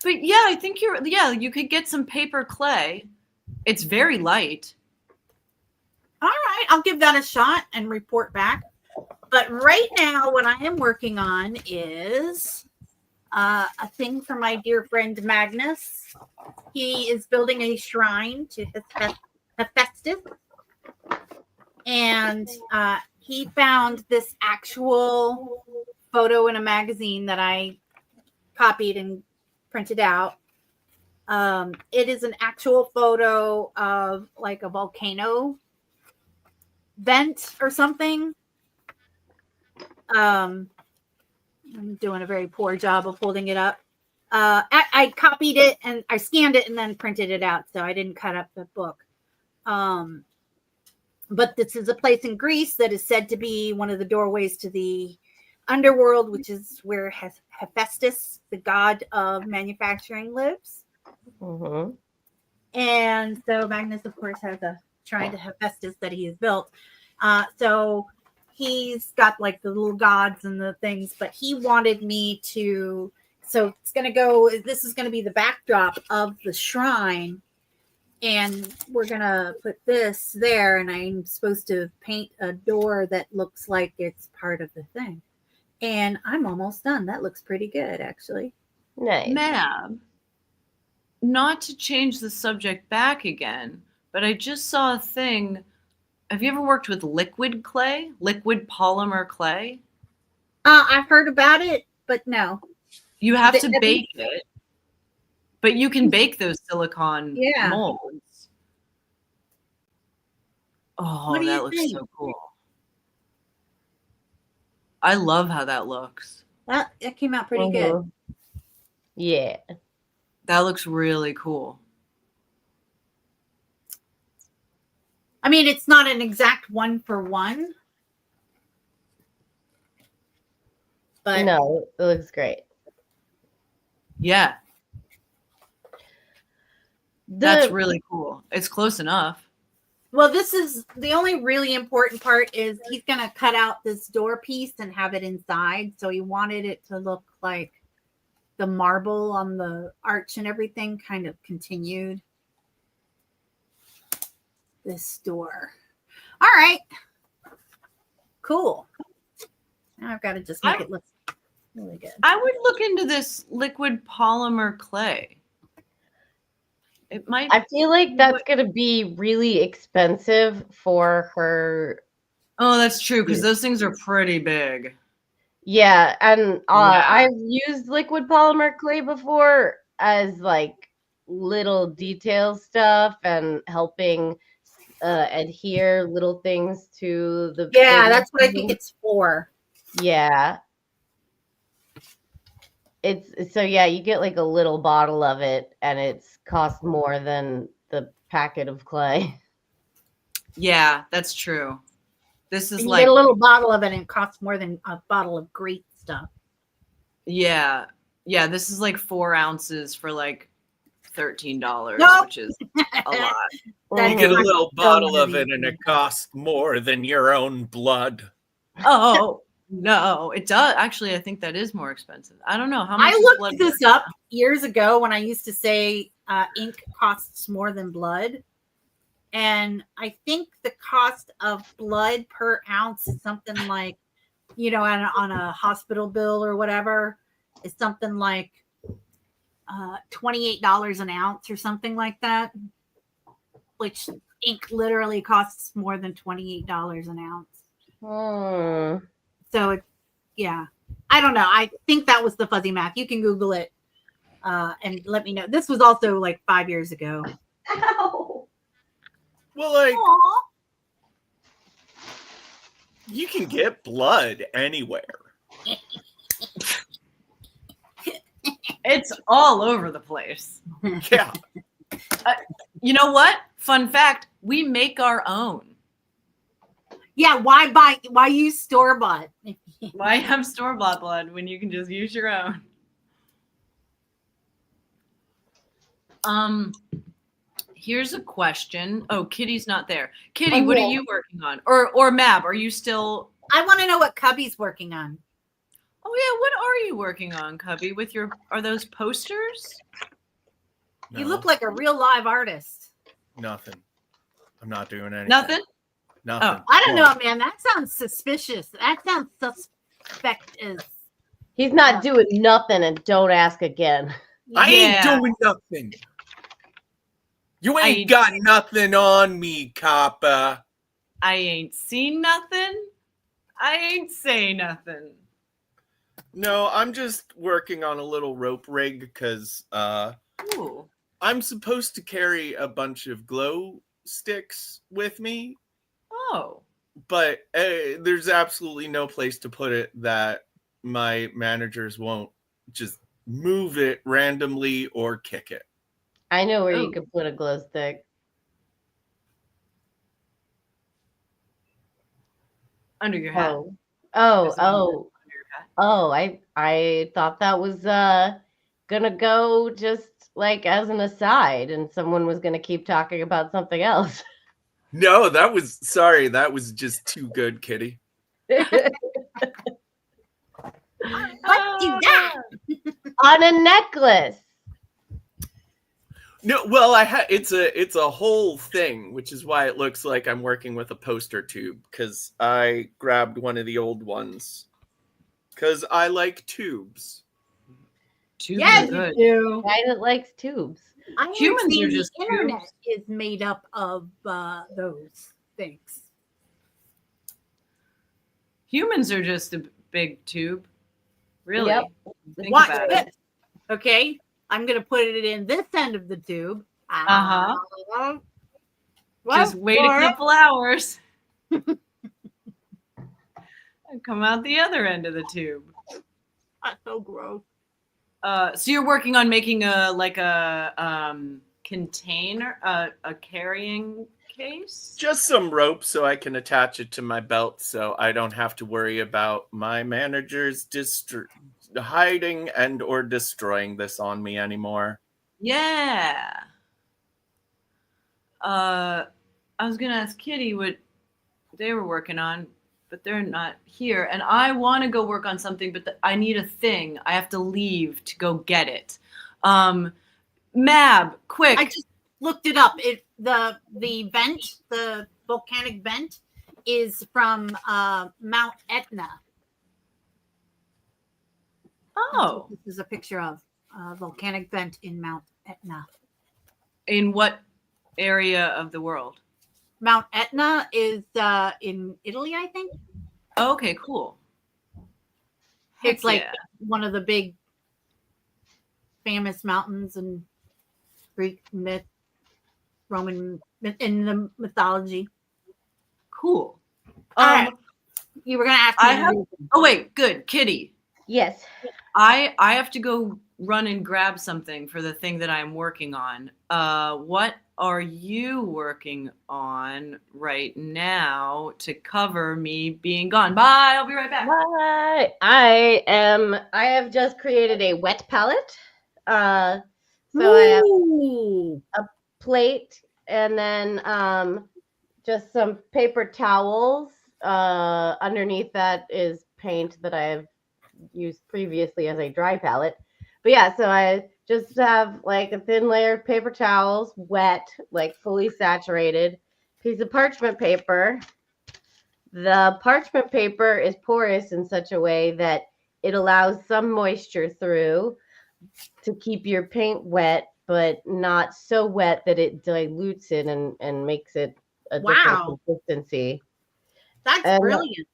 But yeah, I think you could get some paper clay. It's very light. All right, I'll give that a shot and report back. But right now, what I am working on is a thing for my dear friend Magnus. He is building a shrine to Hephaestus, and he found this actual photo in a magazine that I copied and printed out. It is an actual photo of like a volcano vent or something. I'm doing a very poor job of holding it up. I copied it and I scanned it and then printed it out, so I didn't cut up the book. But this is a place in Greece that is said to be one of the doorways to the underworld, which is where Hephaestus, the god of manufacturing, lives. Mm-hmm. And so Magnus, of course, has a shrine to Hephaestus that he has built. So he's got like the little gods and the things, but he wanted me to. So it's going to go. This is going to be the backdrop of the shrine, and we're going to put this there. And I'm supposed to paint a door that looks like it's part of the thing. And I'm almost done. That looks pretty good, actually. Nice. Mab, not to change the subject back again, but I just saw a thing. Have you ever worked with liquid clay? Liquid polymer clay? I've heard about it, but no. You have The- to the- bake it, but you can bake those silicone Yeah. molds. Oh, What do that you looks think? so cool. I love how that looks. That came out pretty good. Mhm. Yeah. That looks really cool. I mean, it's not an exact 1-for-1, but No, it looks great. Yeah, that's really cool. It's close enough. well, this is the only really important part is he's going to cut out this door piece and have it inside. So he wanted it to look like the marble on the arch and everything kind of continued. This door. All right. Cool. Now I've got to just make it look really good. I would look into this liquid polymer clay. It might. I feel like that's going to be really expensive for her. Oh, that's true because those things are pretty big. Yeah, and Yeah. I've used liquid polymer clay before as like little detail stuff and helping adhere little things to the. Yeah, that's what I think it's for. Yeah. It's so yeah, you get like a little bottle of it and it's cost more than the packet of clay. Yeah, that's true. This is And you like get a little bottle of it and it costs more than a bottle of great stuff. yeah, this is like 4 ounces for like $13, Nope. which is a lot. That's You get a not little so bottle of heavy. it and it costs more than your own blood. Oh no, it does actually. I think that is more expensive. I don't know how much. I is looked blood this worth up years ago when I used to say ink costs more than blood. And I think the cost of blood per ounce is something like, on a hospital bill or whatever, is something like $28 an ounce or something like that, which ink literally costs more than $28 an ounce. Hmm. So, yeah, I don't know. I think that was the fuzzy math. You can Google it and let me know. This was also like 5 years ago. Ow. Well, like, Aw. you can get blood anywhere. It's all over the place. Yeah. You know what? Fun fact: we make our own. Yeah, why use store-bought? Why have store-bought blood when you can just use your own? Here's a question. Oh, Kitty's not there. Kitty, what are you working on? Or Mab, are you still? I want to know what Cubby's working on. Oh yeah, what are you working on, Cubby? Are those posters? You No, look like a real live artist. nothing. I'm not doing anything. Nothing? Nothing. I don't Well, know, man. That sounds suspicious. That sounds suspect as. He's not doing nothing and don't ask again. I ain't Yeah. doing nothing. You I ain't got nothing on me, Kappa. I ain't seen nothing. I ain't say nothing. No, I'm just working on a little rope rig because Ooh. I'm supposed to carry a bunch of glow sticks with me, Oh. but there's absolutely no place to put it that my managers won't just move it randomly or kick it. I know where Oh. you could put a glow stick. Under your hat. Oh. There's a little Oh. under your hat. Oh, I thought that was gonna go just like as an aside and someone was gonna keep talking about something else. No, that was just too good, Kitty. Let's do that. On a necklace. No, well, it's a whole thing, which is why it looks like I'm working with a poster tube because I grabbed one of the old ones because I like tubes. Tubes Yeah, are you good. do. Guy that likes tubes. I Humans understand are just the internet tubes. is made up of those things. Humans are just a big tube. Really? Yep. Think Watch about this. it. Okay, I'm gonna put it in this end of the tube. Uh-huh. Just wait a couple hours. And come out the other end of the tube. That's so gross. So you're working on making a container, a carrying case? Just some rope so I can attach it to my belt so I don't have to worry about my managers hiding and or destroying this on me anymore. Yeah. I was gonna ask Kitty what they were working on, but they're not here. And I want to go work on something, but I need a thing. I have to leave to go get it. Mab, quick. I just looked it up. The vent, the volcanic vent, is from Mount Etna. Oh, This is a picture of a volcanic vent in Mount Etna. in what area of the world? Mount Etna is in Italy, I think. Okay, cool. It's Heck like yeah. one of the big famous mountains in Greek myth, Roman myth, in the mythology. Cool. All right. You were going to ask me. I have- Oh wait, good, Kitty. Yes. I have to go run and grab something for the thing that I'm working on. What are you working on right now to cover me being gone? Bye. I'll be right back. Hi. I have just created a wet palette. So I have Ooh. plate and then just some paper towels. Underneath that is paint that I have used previously as a dry palette. But yeah, so I just have like a thin layer of paper towels, wet, like fully saturated, piece of parchment paper. The parchment paper is porous in such a way that it allows some moisture through to keep your paint wet, but not so wet that it dilutes it and makes it a Wow. different consistency. That's And- brilliant.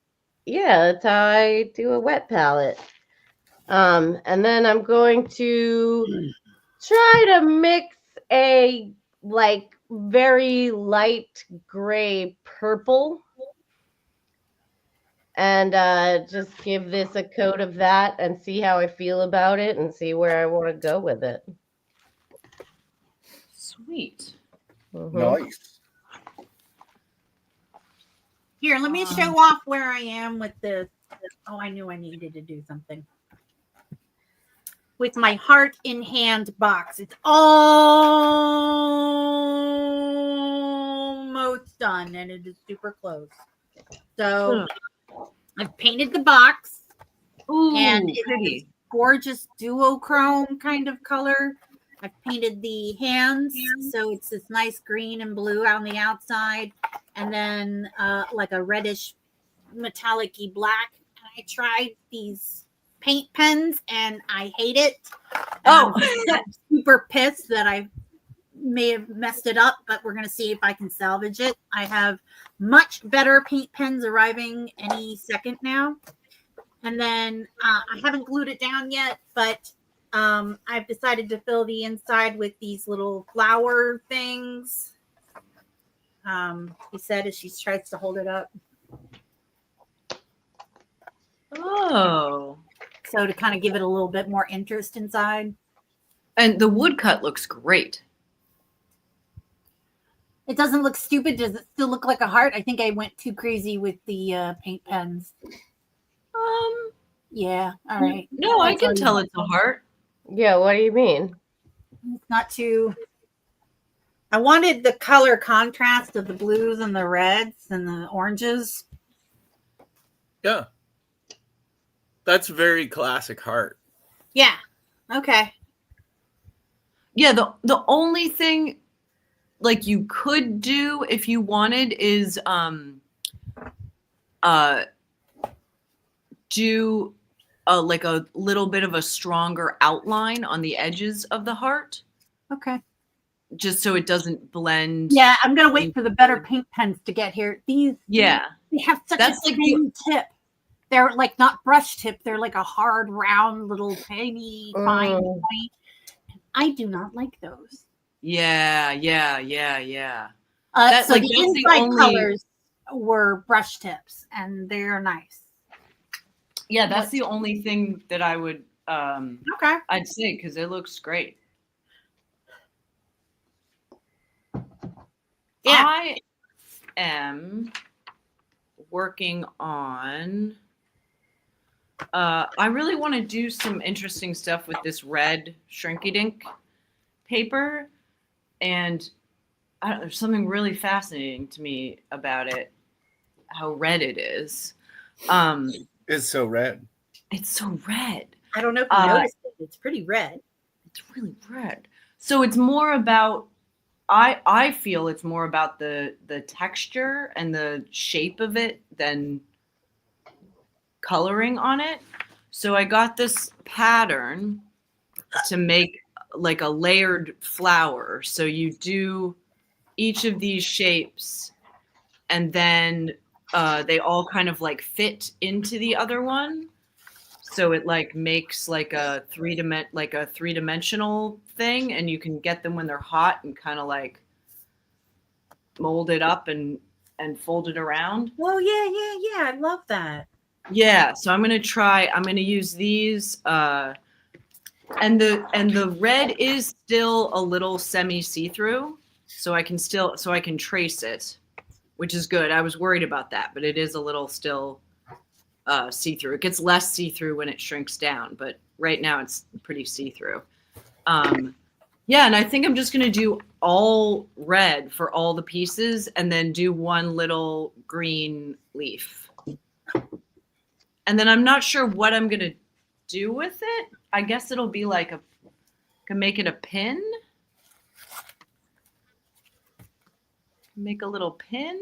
Yeah, that's how I do a wet palette. And then I'm going to try to mix a like very light gray purple and just give this a coat of that and see how I feel about it and see where I want to go with it. Sweet. Mhm. Nice. Here, let me show off where I am with the. Oh, I knew I needed to do something. With my heart in hand box. It's almost done and it is super close. So I've painted the box. Ooh, And it pretty. is gorgeous duochrome kind of color. I've painted the hands, so it's this nice green and blue on the outside, and then like a reddish metallic-y black. And I tried these paint pens, and I hate it. Oh. I'm super pissed that I may have messed it up, but we're going to see if I can salvage it. I have much better paint pens arriving any second now. And then I haven't glued it down yet, but I've decided to fill the inside with these little flower things. He said as she tries to hold it up. Oh. So to kind of give it a little bit more interest inside. And the woodcut looks great. It doesn't look stupid. Does it still look like a heart? I think I went too crazy with the paint pens. Yeah. All right. No, I That's all can you tell want. it's a heart. Yeah, what do you mean? It's not too. I wanted the color contrast of the blues and the reds and the oranges. Yeah. That's very classic heart. Yeah. Okay. Yeah, the only thing like you could do if you wanted is do like a little bit of a stronger outline on the edges of the heart, Okay. just so it doesn't blend. Yeah, I'm gonna wait for the better paint pens to get here. These Yeah. they have such That's a like thin tip. They're like not brush tip. They're like a hard, round, little tiny, fine Mm. point. I do not like those. Yeah. That, So like, the that's the inside only- colors were brush tips, and they're nice. Yeah, that's the only thing that I would Okay. I'd say, because it looks great. Yeah. I am working on I really want to do some interesting stuff with this red Shrinky Dink paper, and there's something really fascinating to me about it, how red it is. It's so red. It's so red. I don't know if you noticed it. It's pretty red. It's really red. So it's more about I feel it's more about the texture and the shape of it than coloring on it. So I got this pattern to make like a layered flower. So you do each of these shapes, and then they all kind of like fit into the other one. So it like makes like a three-dimensional thing, and you can get them when they're hot and kind of like mold it up and fold it around. Oh yeah. I love that. Yeah, so I'm gonna use these, and the red is still a little semi see-through, so I can trace it, which is good. I was worried about that, but it is a little still see-through. It gets less see-through when it shrinks down, but right now it's pretty see-through. Yeah, and I think I'm just gonna do all red for all the pieces, and then do one little green leaf. And then I'm not sure what I'm gonna do with it. I guess it'll be like can make it a pin. Make a little pin.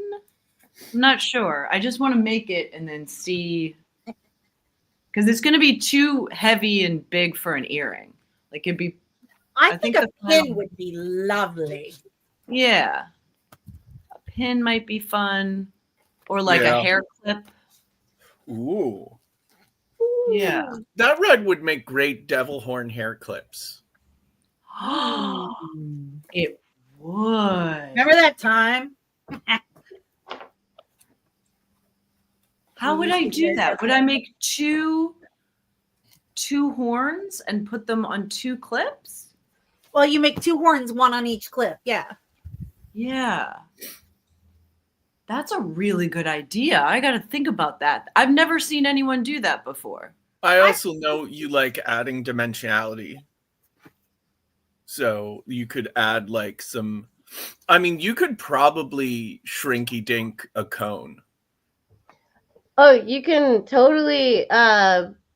I'm not sure. I just want to make it and then see, because it's gonna be too heavy and big for an earring. Like it'd be. I think a the pin final- would be lovely. Yeah. A pin might be fun, or like Yeah. a hair clip. Ooh. Yeah. That red would make great devil horn hair clips. It would. Remember that time? How would I do that? Would I make two horns and put them on two clips? Well, you make two horns, one on each clip. Yeah. Yeah. That's a really good idea. I got to think about that. I've never seen anyone do that before. I also know you like adding dimensionality. So you could add like some, I mean, you could probably shrinky dink a cone. Oh, you can totally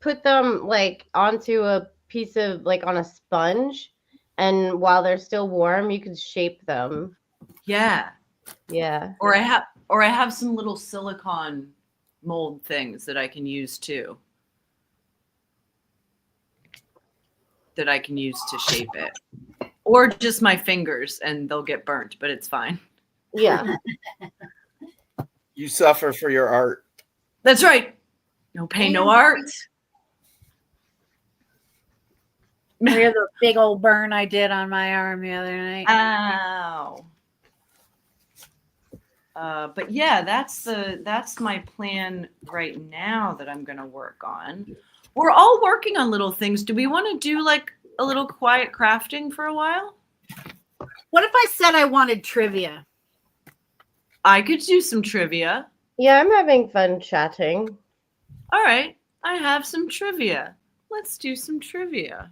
put them like onto a piece of like on a sponge, and while they're still warm, you can shape them. Yeah. Yeah. Or I have some little silicone mold things that I can use too. That I can use to shape it. Or just my fingers and they'll get burnt, but it's fine. Yeah. You suffer for your art. That's right. No pain, no art. Remember the big old burn I did on my arm the other night? Ow. But yeah, that's my plan right now that I'm gonna work on. We're all working on little things. Do we want to do like a little quiet crafting for a while? What if I said I wanted trivia? I could do some trivia. Yeah, I'm having fun chatting. All right, I have some trivia. Let's do some trivia.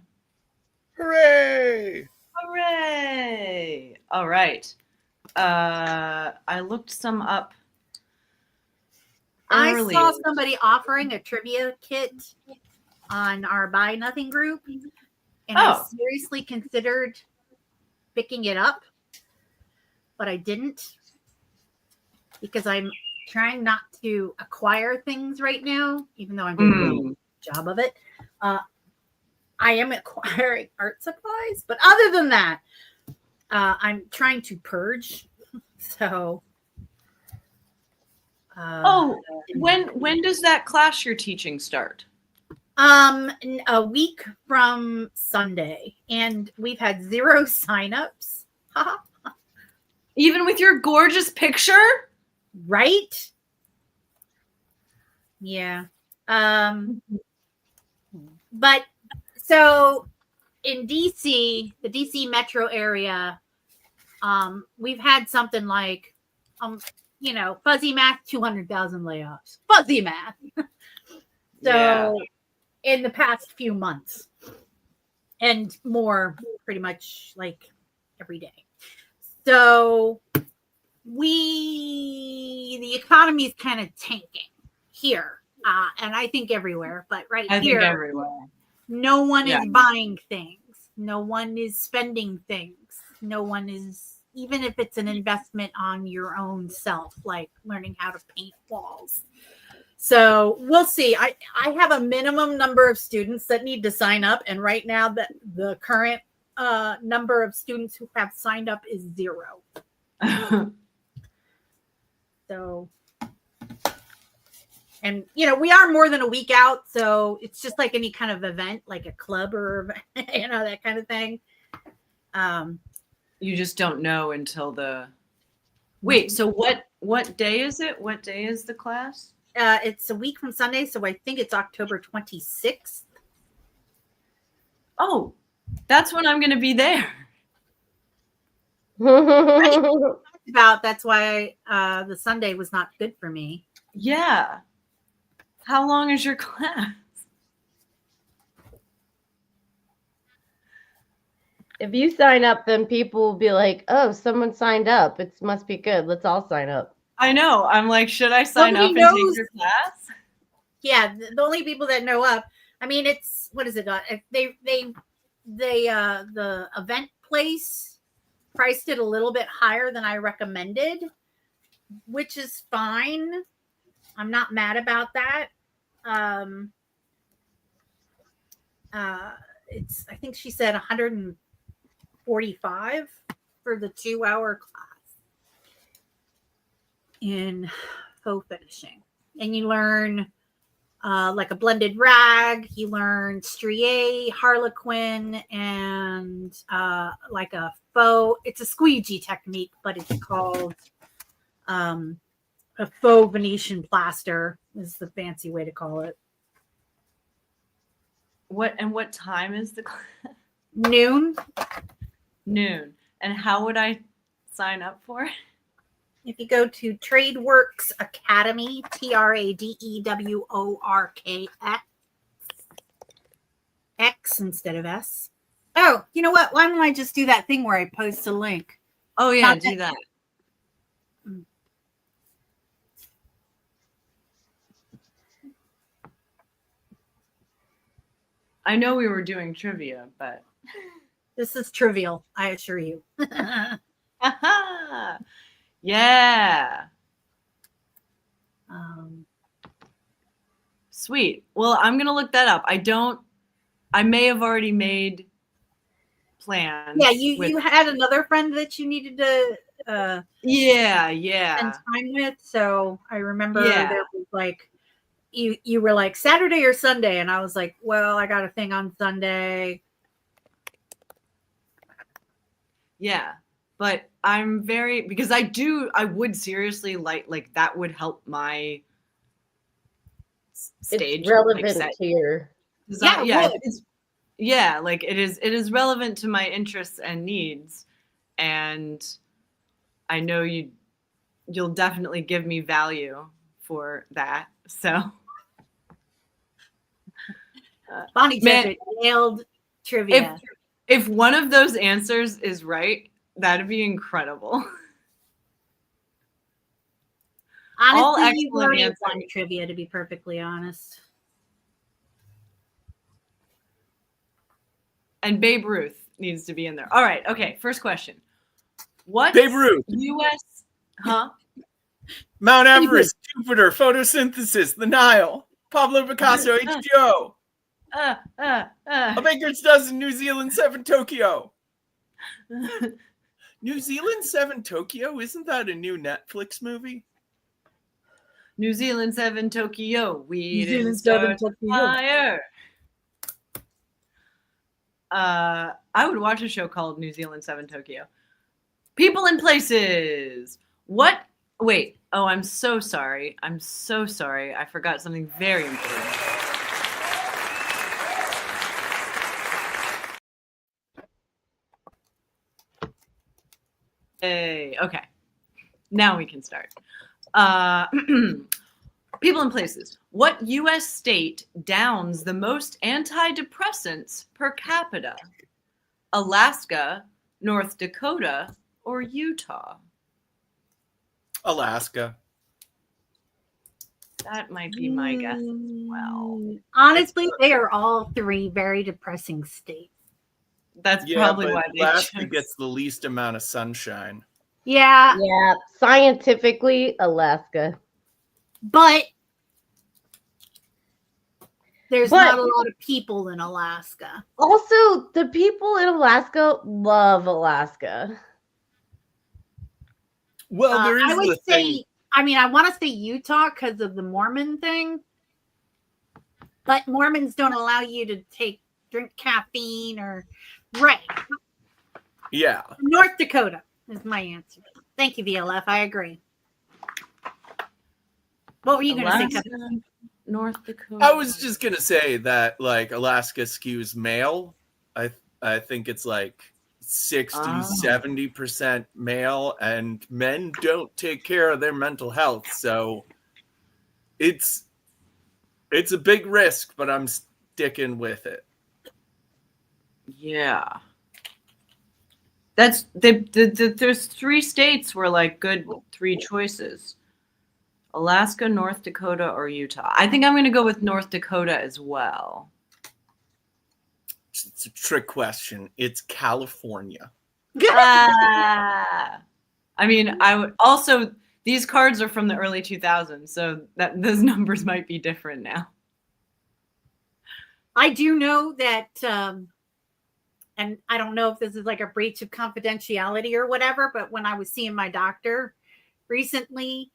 Hooray! Hooray! All right. I looked some up earlier. I saw somebody offering a trivia kit on our Buy Nothing group, and I Oh. seriously considered picking it up, but I didn't because I'm trying not to acquire things right now, even though I'm doing a good job of it. I am acquiring art supplies, but other than that, I'm trying to purge. So, When does that class you're teaching start? a week from Sunday, and we've had 0 signups. Even with your gorgeous picture? Right? Yeah. But so in DC, the DC metro area, we've had something like, fuzzy math, 200,000 layoffs. Fuzzy math. So in the past few months, and more pretty much like every day. So the economy is kind of tanking here. And I think everywhere, but I here, think everywhere. no one Yeah. is buying things. No one is spending things. No one is, even if it's an investment on your own self, like learning how to paint walls. So we'll see. I have a minimum number of students that need to sign up. And right now the current number of students who have signed up is 0. So, and we are more than a week out, so it's just like any kind of event, like a club or that kind of thing. You just don't know until the. Wait, so what day is it? What day is the class? It's a week from Sunday, so I think it's October 26th. Oh, that's when I'm going to be there. That's why the Sunday was not good for me. Yeah. How long is your class? If you sign up, then people will be like, "Oh, someone signed up. It must be good. Let's all sign up." I know. I'm like, should I sign Nobody up and knows. take your class? Yeah, the only people that know up. I mean, it's what is it? The event place priced it a little bit higher than I recommended, which is fine. I'm not mad about that. It's, I think she said 145 for the 2-hour class in faux finishing. And you learn like a blended rag, you learn strié, harlequin, and like a faux, it's a squeegee technique, but it's called a faux Venetian plaster is the fancy way to call it. What time is the class? Noon. Noon. And how would I sign up for it? If you go to TradeWorks Academy, TradeWorks X instead of S. Oh, you know what? Why don't I just do that thing where I post a link? Oh yeah, Not do that. I know we were doing trivia, but This is trivial, I assure you. aha! Yeah. Sweet. Well, I'm gonna look that up. I may have already made plans. Yeah, you had another friend that you needed to Yeah. spend time with. So I remember Yeah. there was like you were like Saturday or Sunday, and I was like, well, I got a thing on Sunday. Yeah. But I'm very, because I would seriously like that would help my stage. It's relevant set. to your. Yeah, it yeah, would. like it is relevant to my interests and needs, and I know you'll definitely give me value for that. So Bonnie Man, said it nailed trivia. if one of those answers is right, that'd be incredible. all Honestly, you've excellent already answers. won trivia, to be perfectly honest. And Babe Ruth needs to be in there. All right, okay. First question: what Babe Ruth, U.S. Huh? Mount Everest, Jupiter, photosynthesis, the Nile, Pablo Picasso, H2O, a baker's dozen, New Zealand 7, Tokyo. New Zealand 7, Tokyo? Isn't that a new Netflix movie? New Zealand 7 Tokyo. We New Zealand didn't 7 start the Tokyo. fire. I would watch a show called New Zealand 7 Tokyo. People and places. What? Wait. Oh, I'm so sorry. I'm so sorry. I forgot something very important. Hey, okay. Now we can start. People and places. What U.S. state downs the most antidepressants per capita? Alaska, North Dakota, or Utah? Alaska. That might be my guess as well. Honestly, they are all three very depressing states. That's Yeah, probably but why they Alaska chose. gets the least amount of sunshine. Yeah, Yeah, scientifically, Alaska. but there's But- not a lot of people in Alaska. Also, the people in Alaska love Alaska. Well, there is I would the say, thing. I mean, I want to say Utah because of the Mormon thing, but Mormons don't allow you to drink caffeine or right. Yeah. North Dakota is my answer. Thank you, VLF. I agree. What were you going to say? Alaska, Kevin? North Dakota. I was just gonna say that like Alaska skews male. I think it's like 60-70% male, and men don't take care of their mental health. So it's a big risk, but I'm sticking with it. Yeah. That's there's 3 states were like good 3 choices. Alaska, North Dakota, or Utah. I think I'm going to go with North Dakota as well. It's a trick question. It's California. I mean, I would also, these cards are from the early 2000s, so that those numbers might be different now. I do know that, and I don't know if this is like a breach of confidentiality or whatever, but when I was seeing my doctor recently,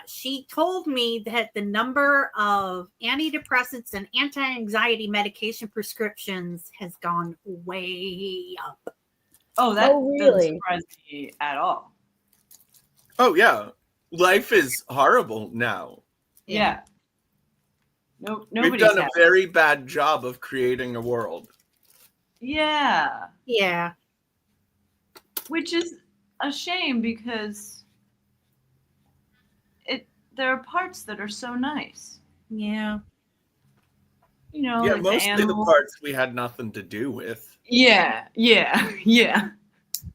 she told me that the number of antidepressants and anti-anxiety medication prescriptions has gone way up. Oh, that Oh, doesn't really? surprise me at all. Oh yeah, life is horrible now. Yeah. No, We've nobody's done a happy. very bad job of creating a world. Yeah. Yeah. Which is a shame because there are parts that are so nice. Yeah. You know, Yeah, like mostly the animals. parts we had nothing to do with, Yeah.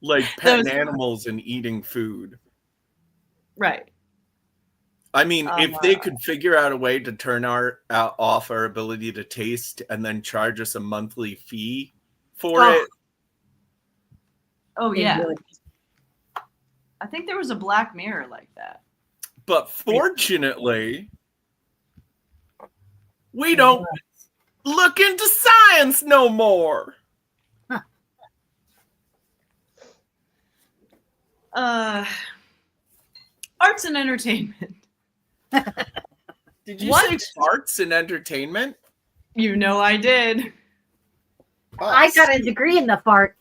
like petting Those- animals and eating food. Right. I mean, if they could figure out a way to turn off our ability to taste and then charge us a monthly fee for Oh. it, Oh They yeah. would. I think there was a Black Mirror like that. but fortunately, we don't look into science no more. Arts and entertainment. Did you What? say arts and entertainment? You know I did. I got a degree in the fart.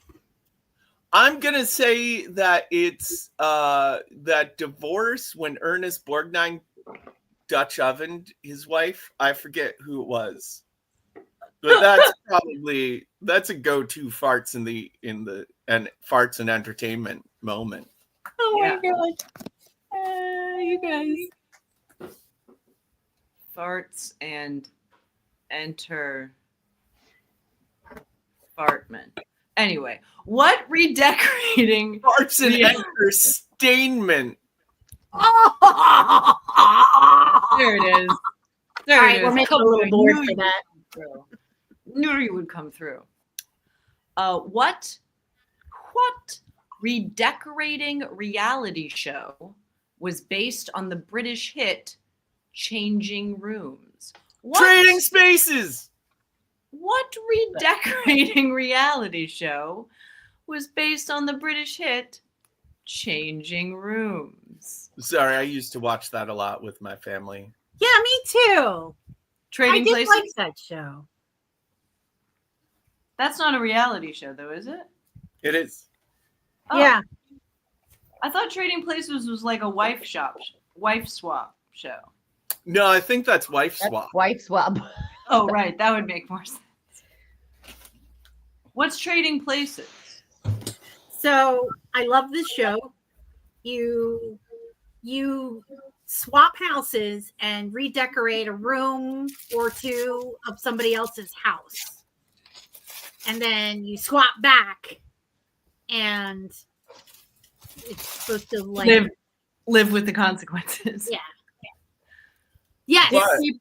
I'm gonna say that it's that divorce when Ernest Borgnine Dutch ovened his wife. I forget who it was, but that's a go-to farts and farts and entertainment moment. Oh Yeah. my god. You guys. Farts and enter fartment. Anyway, what redecorating? Farts and Yeah. entertainment. There it is. There All it right, is. we're making Come a little on, board knew for you that. would come through. Knew you would come through. What redecorating reality show was based on the British hit Changing Rooms? Trading Spaces. What redecorating reality show was based on the British hit Changing Rooms? Sorry, I used to watch that a lot with my family. Yeah, me too. I Trading did Places? like that show. That's not a reality show, though, is it? It is. Oh, Yeah. I thought Trading Places was like a wife swap show. No, I think that's Wife That's Swap. wife swap. Oh, right. That would make more sense. What's Trading Places? So I love this show. You swap houses and redecorate a room or two of somebody else's house. And then you swap back and it's supposed to like Live with the consequences. Yeah. Yes.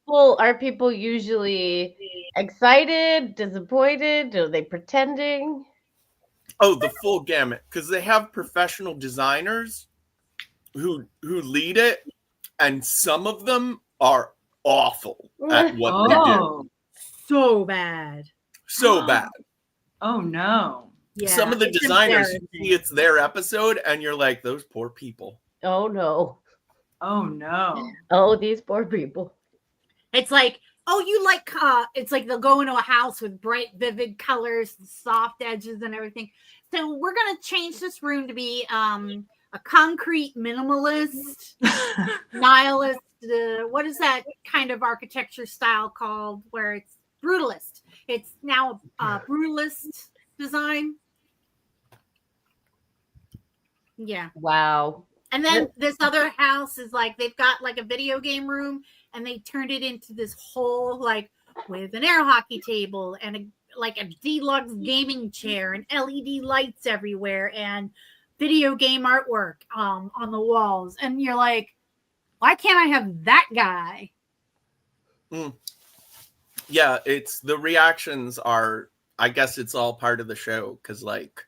But- Are people usually excited, disappointed? Are they pretending? Oh, the full gamut, because they have professional designers who lead it, and some of them are awful at what they do. Oh. So bad. So bad. Oh no. Yeah. Some of the it's designers, embarrassing. it's their episode, and you're like, those poor people. Oh no. Oh no. Oh, these poor people. It's like, oh, you like it's like they'll go into a house with bright, vivid colors, soft edges, and everything. So we're gonna change this room to be a concrete minimalist, nihilist. What is that kind of architecture style called? Where it's brutalist. It's now a brutalist design. Yeah. Wow. And then this other house is like they've got like a video game room and they turned it into this whole like with an air hockey table and like a deluxe gaming chair and LED lights everywhere and video game artwork on the walls. And you're like, why can't I have that guy? Yeah, it's the reactions are, I guess it's all part of the show, because like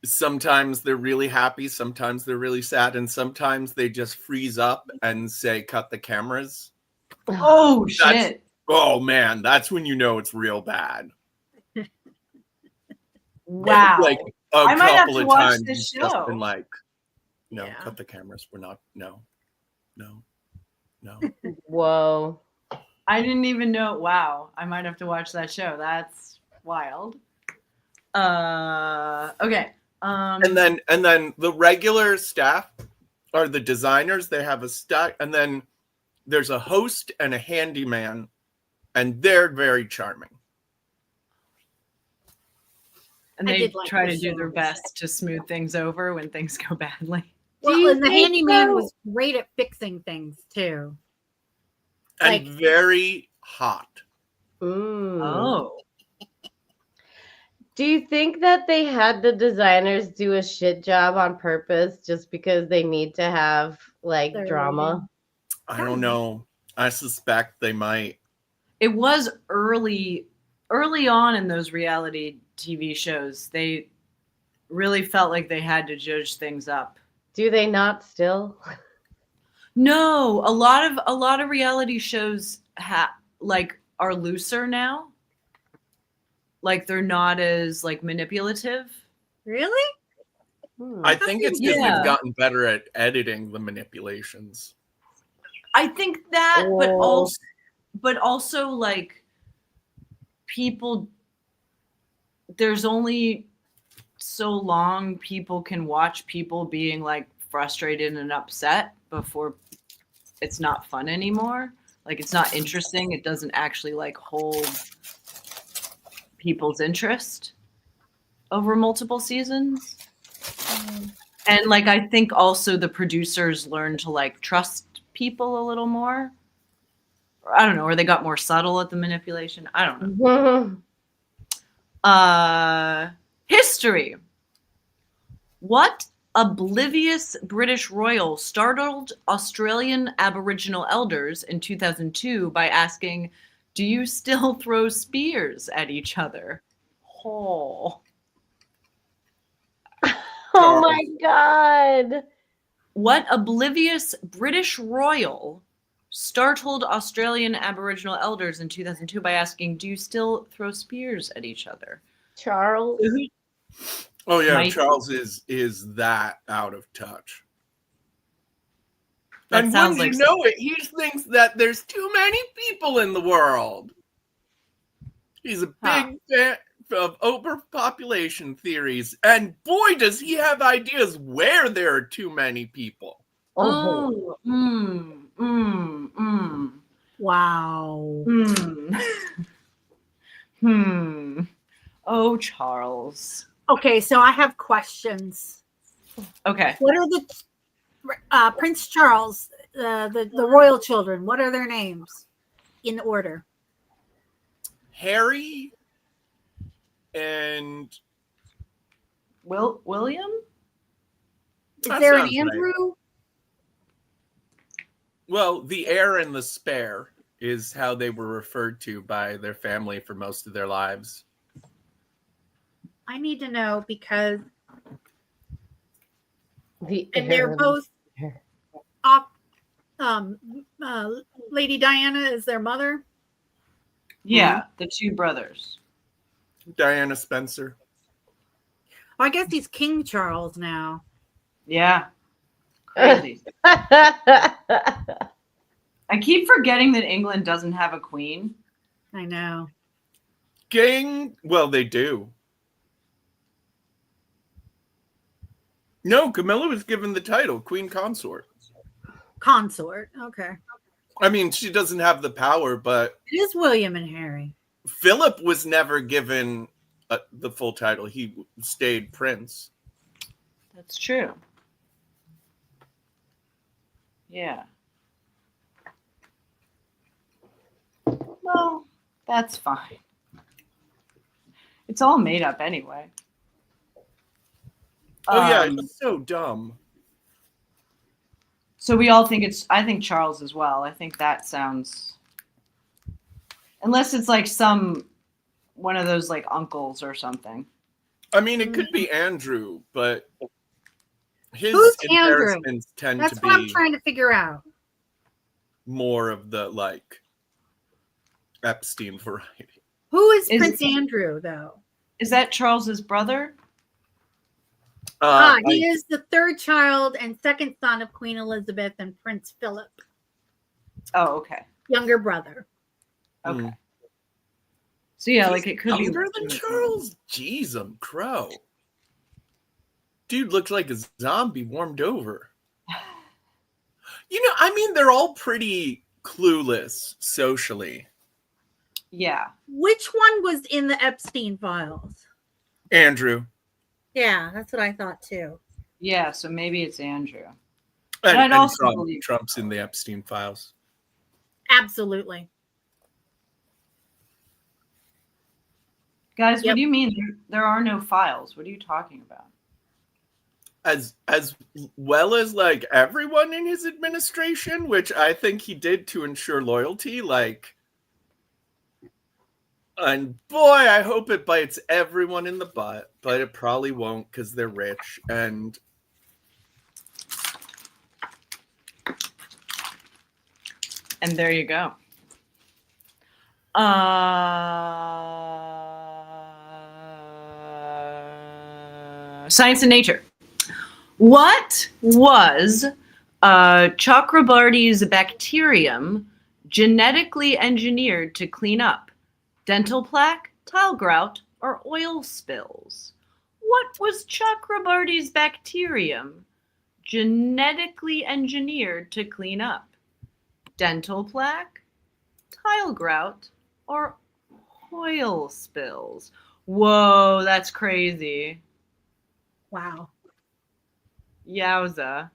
sometimes they're really happy, sometimes they're really sad, and sometimes they just freeze up and say, cut the cameras. Oh That's- shit. Oh man, that's when you know it's real bad. Wow. Like a I might have couple to of watch times this it's just show. been like, no, Yeah. cut the cameras. We're not, no. Whoa. I didn't even know. Wow. I might have to watch that show. That's wild. Okay. And then the regular staff are the designers. They have a staff, and then there's a host and a handyman, and they're very charming. and I they did like try to this do show. their best to smooth things over when things go badly. Well, you and the think handyman so? was great at fixing things too. And Like- very hot. Mm. Oh. Do you think that they had the designers do a shit job on purpose just because they need to have like They're drama? I don't know. I suspect they might. It was early on in those reality TV shows. They really felt like they had to judge things up. Do they not still? No, a lot of reality shows are looser now. Like they're not as like manipulative. Really? Hmm. I think it's because Yeah. they've gotten better at editing the manipulations. I think that, Oh. but also like people, there's only so long people can watch people being like frustrated and upset before it's not fun anymore. Like it's not interesting. It doesn't actually like hold people's interest over multiple seasons. And like I think also the producers learned to like trust people a little more. Or, I don't know, or they got more subtle at the manipulation. I don't know. History. What oblivious British royal startled Australian Aboriginal elders in 2002 by asking, "Do you still throw spears at each other?" Oh. Oh my god. What oblivious British royal startled Australian Aboriginal elders in 2002 by asking, "Do you still throw spears at each other?" Charles. Oh yeah, Mike- Charles is that out of touch. That And sounds when you like know it, he thinks that there's too many people in the world. He's a Huh. big of overpopulation theories, and boy, does he have ideas where there are too many people. Oh, Wow. Oh, Charles. Okay, so I have questions. Okay. What are the Prince Charles, the royal children? What are their names in order? Harry and William? Is That there an sounds right. Andrew? Well, the heir and the spare is how they were referred to by their family for most of their lives. I need to know because The and they're heir- both off. Lady Diana is their mother. Yeah, the two brothers. Diana Spencer. I guess he's King Charles now. Yeah. Crazy. I keep forgetting that England doesn't have a queen. I know. King, well, they do. No, Camilla was given the title Queen Consort. Consort. Okay. I mean, she doesn't have the power, but It is William and Harry. Philip was never given the full title. He stayed prince. That's true. Yeah. Well, that's fine. It's all made up anyway. Oh, yeah, Um, it's so dumb. So we all think I think Charles as well. I think that sounds, unless it's like one of those like uncles or something. I mean, it could be Andrew, but his Who's Andrew? inheritances tend That's to what I'm be trying to figure out. more of the like Epstein variety. Who is Is- Prince Andrew, though? Is that Charles's brother? He is the third child and second son of Queen Elizabeth and Prince Philip, Oh, okay. younger brother. Okay. So yeah, like it could be younger than Charles. Jeez, crow. Dude looks like a zombie warmed over. You know, I mean, they're all pretty clueless socially. Yeah. Which one was in the Epstein files? Andrew. Yeah, that's what I thought too. Yeah, so maybe it's Andrew. And, I'd also Trump, believe- Trump's in the Epstein files. Absolutely. Guys, Yep. what do you mean there are no files? What are you talking about? As well as like everyone in his administration, which I think he did to ensure loyalty, like, and boy, I hope it bites everyone in the butt, but it probably won't because they're rich. And there you go. Science and Nature. What was Chakrabarty's bacterium genetically engineered to clean up? Dental plaque, tile grout, or oil spills? What was Chakrabarty's bacterium genetically engineered to clean up? Dental plaque, tile grout, or oil spills? Whoa, that's crazy. Wow. Yowza.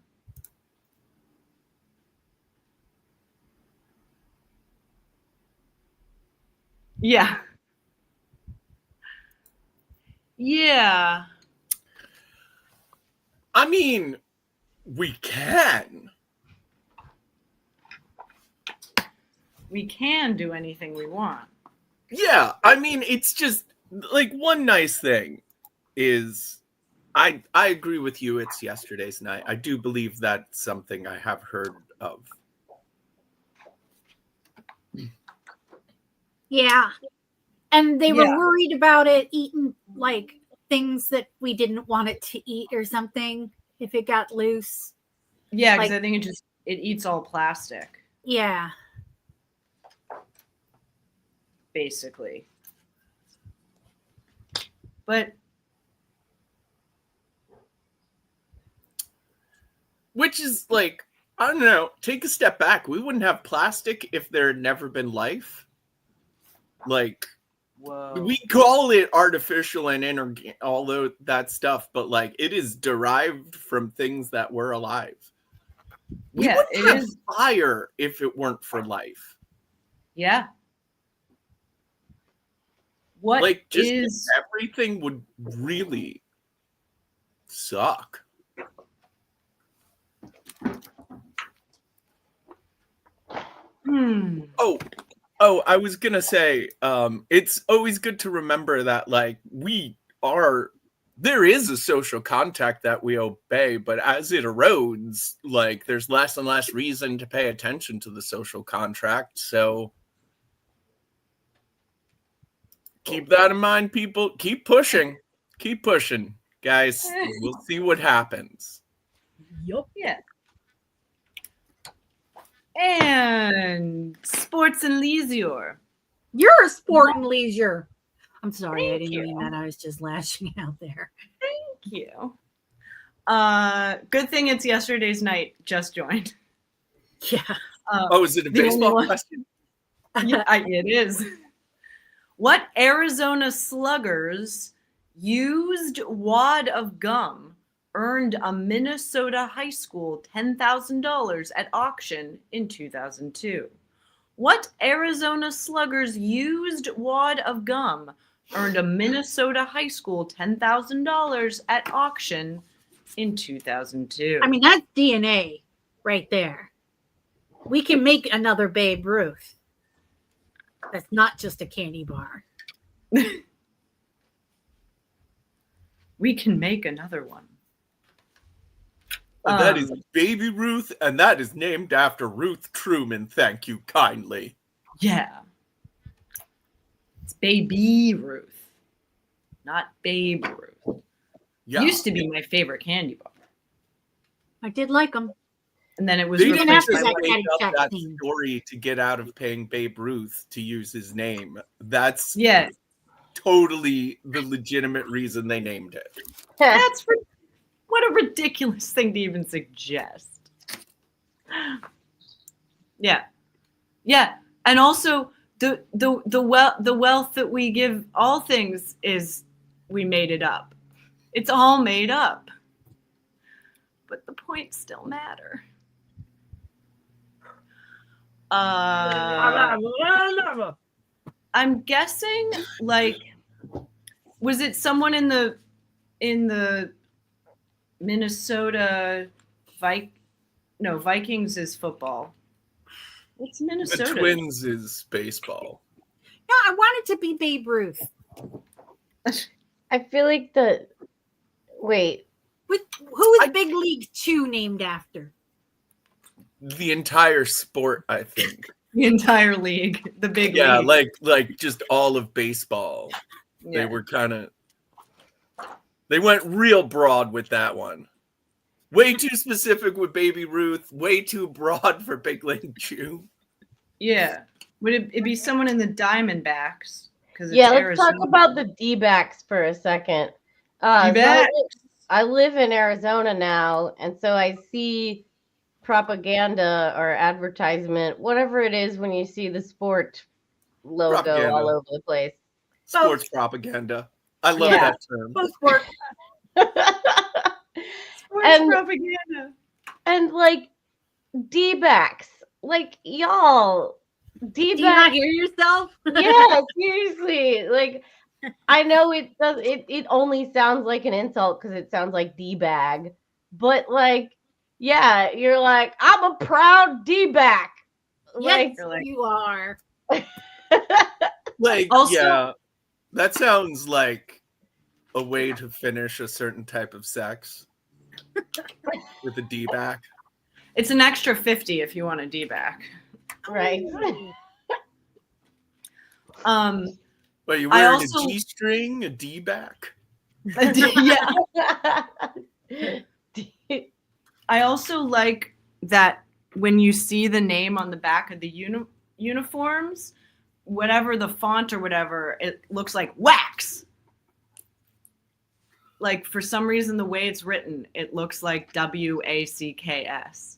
Yeah. Yeah. I mean, we can. We can do anything we want. Yeah, I mean, it's just like one nice thing is I agree with you. It's yesterday's night. I do believe that's something I have heard of. Yeah. And they were Yeah. worried about it eating like things that we didn't want it to eat or something if it got loose. Yeah, because Like- I think it eats all plastic, Yeah. basically. But Which is like, I don't know, take a step back. We wouldn't have plastic if there had never been life. Like, whoa. we call it artificial and inorganic, all that stuff, but like it is derived from things that were alive. We Yeah, wouldn't it have is. fire if it weren't for life. Yeah. What Like, just is everything would really suck. hmm. Oh, I was gonna say, it's always good to remember that, like, there is a social contact that we obey, but as it erodes, like, there's less and less reason to pay attention to the social contract. So keep that in mind, people. Keep pushing, guys. We'll see what happens. Yup. Yeah. And sports and leisure. You're a sport and leisure. I'm sorry, I Thank didn't mean you. that. I was just lashing out there. Thank you. Good thing it's yesterday's night. Just joined. Yeah. Oh, is it a The only baseball one- question? Yeah, it is. What Arizona Sluggers used wad of gum earned a Minnesota high school $10,000 at auction in 2002? What Arizona Sluggers used wad of gum earned a Minnesota high school $10,000 at auction in 2002? I mean, that's DNA right there. We can make another Babe Ruth. That's not just a candy bar. we can make another one. And that is Baby Ruth, and that is named after Ruth Truman. Thank you kindly. Yeah. It's Baby Ruth, not Babe Ruth. Yeah. Used to be my favorite candy bar. I did like them. And then it was They Even didn't after just that make Caddyshack up that scene. story to get out of paying Babe Ruth to use his name. That's Yeah, totally the legitimate reason they named it. that's what a ridiculous thing to even suggest. Yeah. Yeah. And also the wealth that we give all things is we made it up. It's all made up. But the points still matter. I'm guessing, like, was it someone in the Minnesota Vikings is football. What's The Minnesota? Twins is baseball. No, I wanted to be Babe Ruth. I feel like wait, Who is Big League 2 named after? The entire sport, I think. The entire league, the big Yeah, league. like just all of baseball. Yeah. They went real broad with that one. Way too specific with Baby Ruth, way too broad for Big League Chew. Yeah. Would it be someone in the Diamondbacks? Because yeah, let's talk about the D-backs for a second. D-backs. I live in Arizona now, and so I see propaganda or advertisement, whatever it is, when you see the sport logo Propaganda. all over the place. Sports propaganda. I love Yeah. that term. Both work. and- propaganda. And like D-backs, like y'all, Do you not D-backs. hear yourself? Yeah, seriously. Like, I know it does. It only sounds like an insult because it sounds like D-bag, but like, yeah, you're like, I'm a proud D-back. Yes, Like, you are. Like, Also- yeah, that sounds like a way to finish a certain type of sex with a D-back. It's an extra 50 if you want a D-back. right. But you're I wearing also- a G-string, a D-back. Yeah. I also like that when you see the name on the back of the uniforms, whatever the font or whatever, it looks like wax. like for some reason the way it's written, it looks like WACKS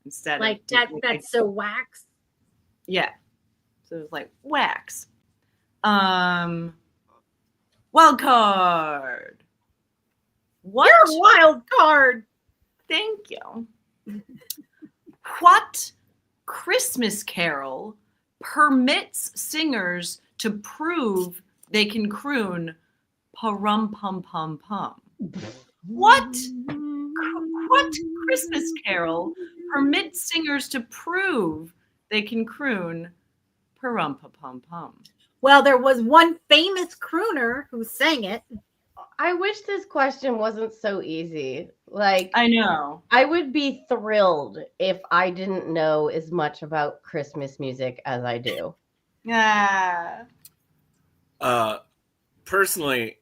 instead Like of that. That's so wax. yeah. So it's like wax. Wild card. What? You're a wild card. Thank you. What Christmas carol permits singers to prove they can croon pa-rum pum pum pum? What Christmas carol permits singers to prove they can croon pa-rum pum pum pum? Well, there was one famous crooner who sang it. I wish this question wasn't so easy. Like, I know. I would be thrilled if I didn't know as much about Christmas music as I do. Yeah. Personally,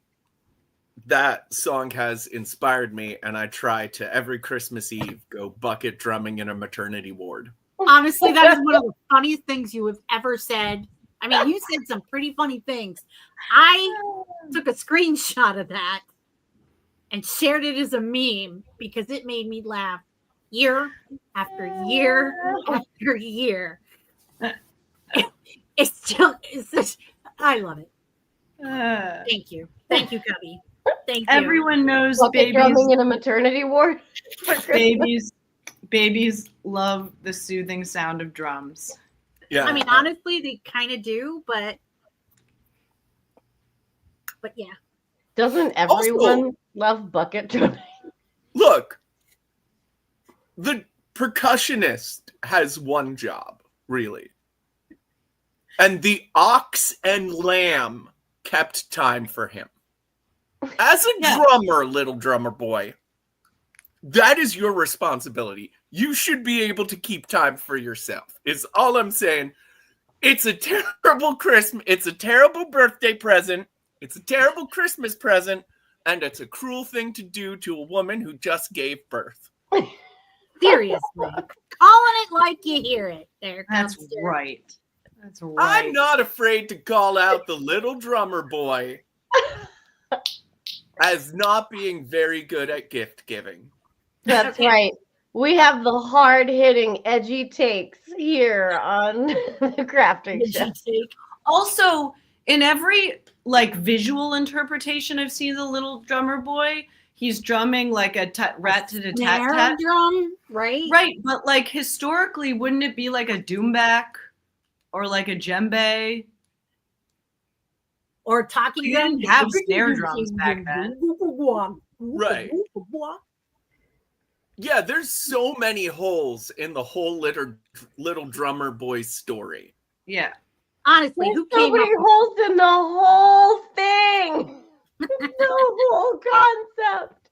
that song has inspired me, and I try to every Christmas Eve go bucket drumming in a maternity ward. Honestly, that is one of the funniest things you have ever said. I mean, you said some pretty funny things. I took a screenshot of that and shared it as a meme because it made me laugh year after year after year. It's just, I love it. Thank you. Thank you, Cubby. Thank you. Everyone knows Bucket drumming in a maternity ward. for Christmas. babies love the soothing sound of drums. Yeah. I mean, honestly, they kind of do, but yeah. Doesn't everyone love bucket drumming? Look, the percussionist has one job, really. And the ox and lamb kept time for him. As a drummer, little drummer boy, that is your responsibility. You should be able to keep time for yourself. Is all I'm saying. It's a terrible Christmas. It's a terrible birthday present. It's a terrible Christmas present. And it's a cruel thing to do to a woman who just gave birth. Seriously. Calling it like you hear it. There That's comes right. That's right. I'm not afraid to call out the little drummer boy as not being very good at gift giving. That's right. We have the hard-hitting, edgy takes here on the crafting show. Also, in every like visual interpretation I've seen the little drummer boy, he's drumming like a rat-tat-tat-tat drum, right? Right, but like historically, wouldn't it be like a doumbek or like a djembe? Or talking You drum. didn't have snare drums back then. Right. Yeah, there's so many holes in the whole little drummer boy story. Yeah. Honestly, There's who so came up many with holes in the whole thing. The whole concept.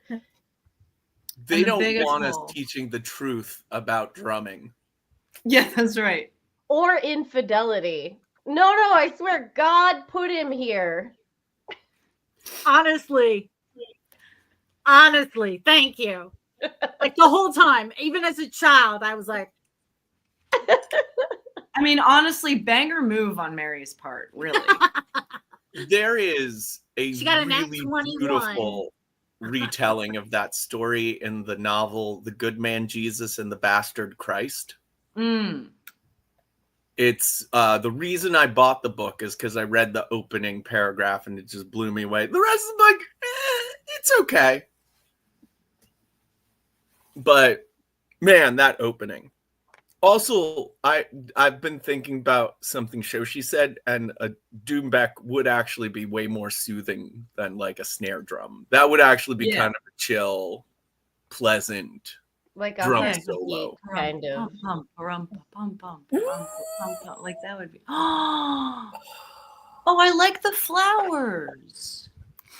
They And the don't biggest want hole. us teaching the truth about drumming. Yeah, that's right. Or infidelity. No, I swear God put him here. Honestly, thank you. Like the whole time, even as a child, I was like, I mean, honestly, banger move on Mary's part, really. There is a She got an really X-21. beautiful retelling of that story in the novel The Good Man Jesus and the Bastard Christ. Mm. It's the reason I bought the book is because I read the opening paragraph and it just blew me away. The rest of the book, it's okay. But man, that opening. Also, I've been thinking about something Shoshi said, and a doumbek would actually be way more soothing than like a snare drum. That would actually be kind of a chill, pleasant Like a drum heartbeat, solo. kind of. Like that would be. Oh, I like the flowers.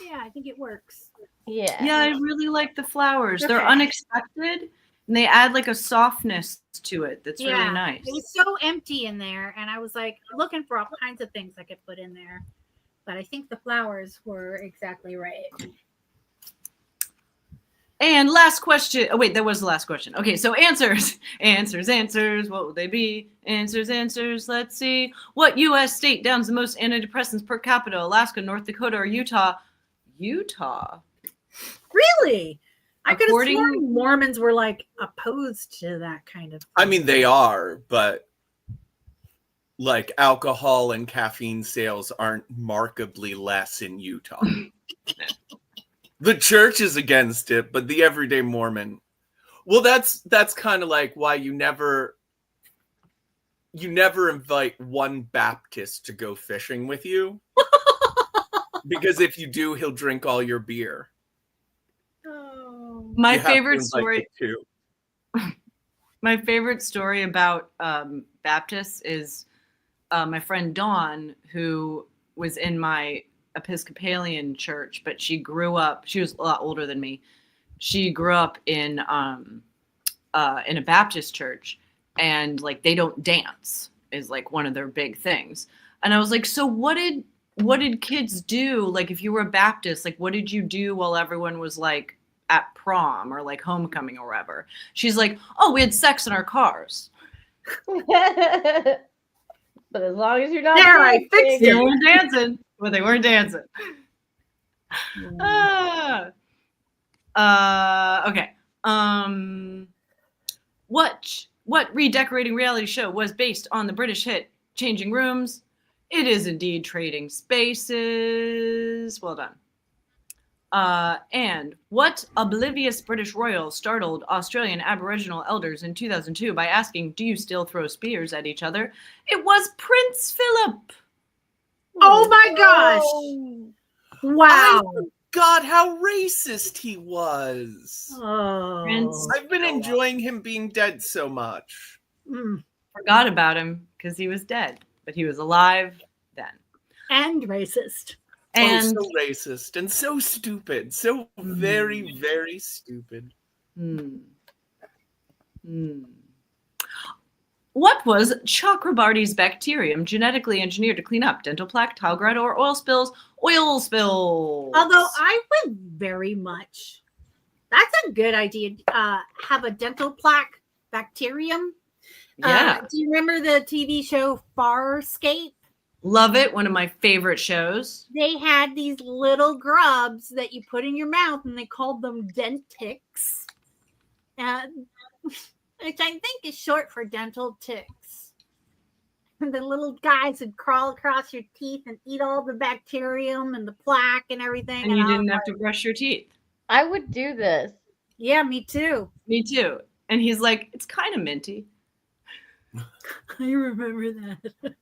yeah, I think it works. Yeah. Yeah, I really like the flowers. They're Okay. unexpected and they add like a softness to it that's Yeah, really nice. It was so empty in there, and I was like looking for all kinds of things I could put in there, but I think the flowers were exactly right. And last question. Oh, wait, that was the last question. Okay, so answers. Answers. What will they be? Answers. Let's see. What U.S. state downs the most antidepressants per capita? Alaska, North Dakota, or Utah? Utah. Really? I could have According- sworn Mormons were like opposed to that kind of thing. I mean, they are, but like alcohol and caffeine sales aren't markedly less in Utah. The church is against it, but the everyday Mormon. Well, that's kind of like why you never invite one Baptist to go fishing with you. Because if you do, he'll drink all your beer. Oh. My You have to favorite invite story. the two. My favorite story about Baptists is my friend Dawn, who was in my Episcopalian church, but she grew up. She was a lot older than me. She grew up in a Baptist church, and like they don't dance is like one of their big things. And I was like, so what did kids do? Like, if you were a Baptist, like, what did you do while everyone was like at prom or like homecoming or whatever? She's like, oh, we had sex in our cars. But as long as you're not There, I fixed They it. weren't dancing, but they weren't dancing. Okay. What redecorating reality show was based on the British hit Changing Rooms? It is indeed Trading Spaces. Well done. And what oblivious British royal startled Australian Aboriginal elders in 2002 by asking, "Do you still throw spears at each other?" It was Prince Philip. Oh my gosh. Wow. God, how racist he was. Oh. Prince- I've been enjoying him being dead so much. Mm. Forgot about him because he was dead, but he was alive then. And racist. And so racist and so stupid. So very, very stupid. What was Chakrabarty's bacterium genetically engineered to clean up? Dental plaque, tile grout, or oil spills? Oil spills. Although I would very much, that's a good idea. Have a dental plaque bacterium. Yeah. Do you remember the TV show Farscape? Love it. One of my favorite shows. They had these little grubs that you put in your mouth, and they called them dentics, which I think is short for dental ticks. And the little guys would crawl across your teeth and eat all the bacterium and the plaque and everything. And you I didn't was have to brush your teeth. I would do this. Yeah, me too. Me too. And he's like, it's kind of minty. I remember that.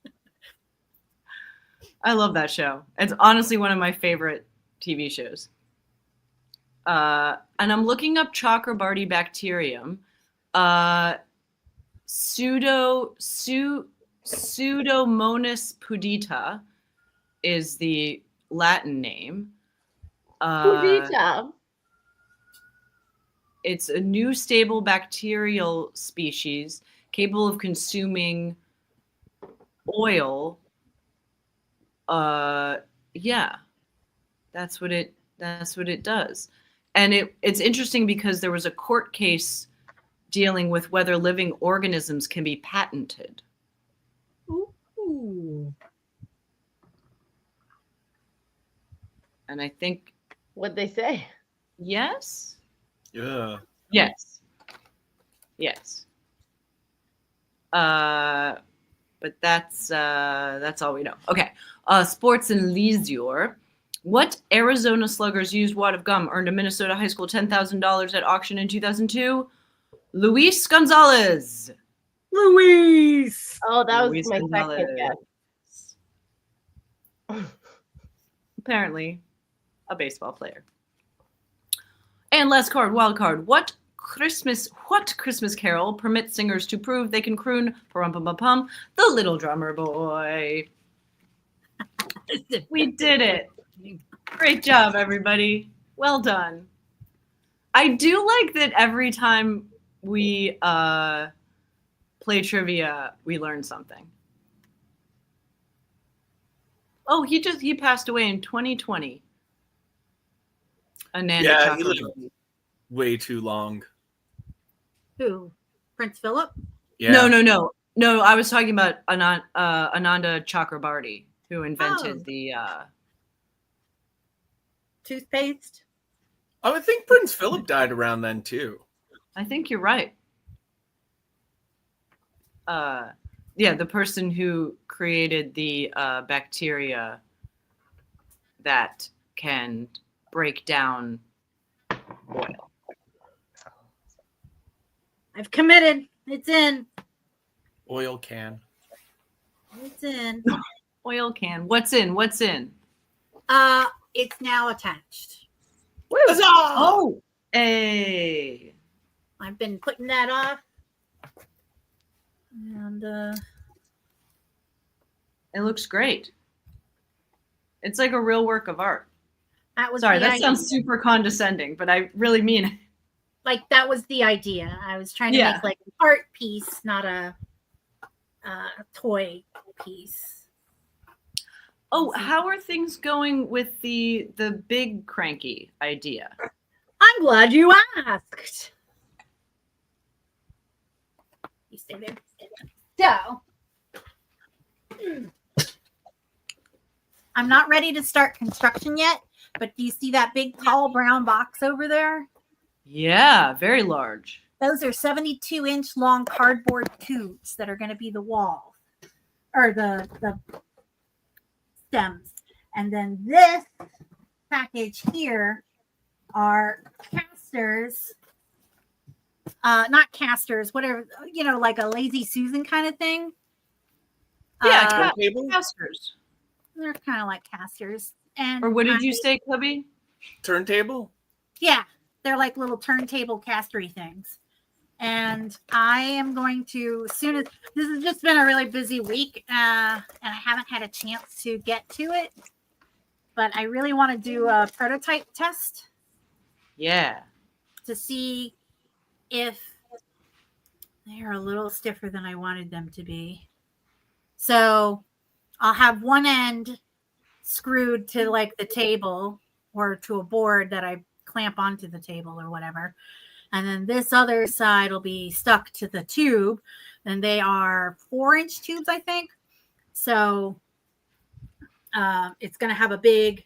I love that show. It's honestly one of my favorite TV shows. And I'm looking up Chakrabarty bacterium. Pseudomonas pudita is the Latin name. Pudita. It's a new stable bacterial species capable of consuming oil. Yeah, that's what it does. And it's interesting because there was a court case dealing with whether living organisms can be patented. Ooh. And I think What'd they say? yes. Yeah. Yes. But that's all we know. Okay. Sports and leisure. What Arizona Sluggers used wad of gum earned a Minnesota high school $10,000 at auction in 2002? Luis Gonzalez. Luis. Oh, that was Luis my Gonzalez. second guess. Apparently, a baseball player. And last card, wild card. What Christmas carol permits singers to prove they can croon "Pum-pum-pum-pum"? The Little Drummer Boy. We did it. Great job, everybody. Well done. I do like that every time we play trivia, we learn something. Oh, he passed away in 2020. Ananda Yeah, he Chakrabarty. way too long. Who? Prince Philip? Yeah. No. I was talking about Ananda Chakrabarty, who invented Oh. the. Toothpaste? I would think Prince Philip died around then too. I think you're right. Yeah, the person who created the bacteria that can break down oil. I've committed. It's in. Oil can. It's in. Oil can. What's in? What's in? It's now attached. Huzzah! Oh, hey. I've been putting that off. And It looks great. It's like a real work of art. that was Sorry, the that idea. sounds super condescending, but I really mean it. Like that was the idea. I was trying to Yeah. make like an art piece, not a toy piece. Oh, how are things going with the big cranky idea? I'm glad you asked. You stay there. So, I'm not ready to start construction yet, but do you see that big tall brown box over there? Yeah, very large. Those are 72-inch long cardboard tubes that are going to be the wall or the stems. And then this package here are casters. Not casters, whatever, like a Lazy Susan kind of thing. Yeah, Turntable? casters. They're kind of like casters. And Or what did you say, Cubby? Turntable? Yeah, they're like little turntable castery things. And I am going to, as soon as this has just been a really busy week, and I haven't had a chance to get to it, but I really want to do a prototype test Yeah. to see if they're a little stiffer than I wanted them to be. So I'll have one end screwed to like the table or to a board that I clamp onto the table or whatever. And then this other side will be stuck to the tube. And they are 4-inch tubes, I think. So it's going to have a big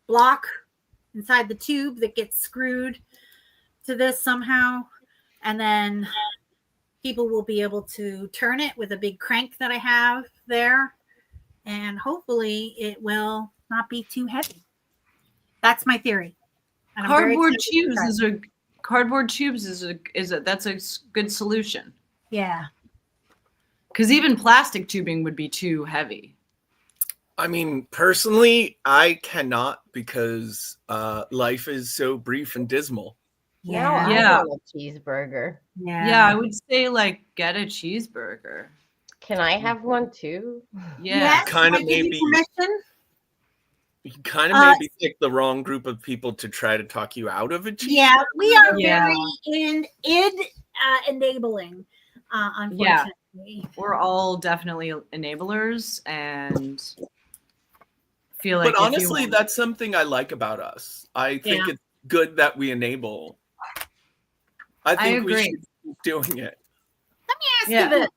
block inside the tube that gets screwed to this somehow. And then people will be able to turn it with a big crank that I have there. And hopefully it will not be too heavy. That's my theory. And I'm very Cardboard excited to tubes try it. is a that's a good solution. Yeah. Because even plastic tubing would be too heavy. I mean, personally, I cannot because life is so brief and dismal. Now I Yeah. want a cheeseburger. Yeah, I would say like get a cheeseburger. Can I have one too? Yeah. Yes, Kinda I give you maybe- permission. You kind of maybe pick the wrong group of people to try to talk you out of it. Yeah, we are Yeah. very enabling, unfortunately. We're all definitely enablers and feel like But honestly, that's something I like about us. I think Yeah. it's good that we enable. I think we agree. should keep doing it. Ask Yeah. you this.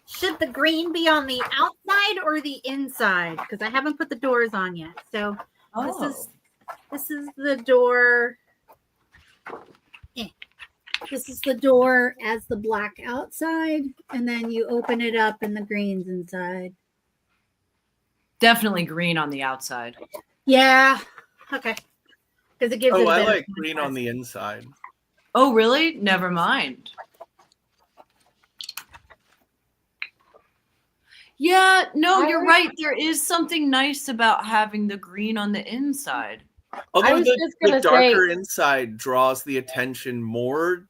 Should the green be on the outside or the inside? Because I haven't put the doors on yet. So this is the door. This is the door as the black outside, and then you open it up and the green's inside. definitely green on the outside. Yeah. Okay. Because it gives it Oh, a I bit of like green on the inside. Oh, really? Never mind. Yeah, no, I you're was- right. There is something nice about having the green on the inside. Although was the, just the gonna darker say- inside draws the attention more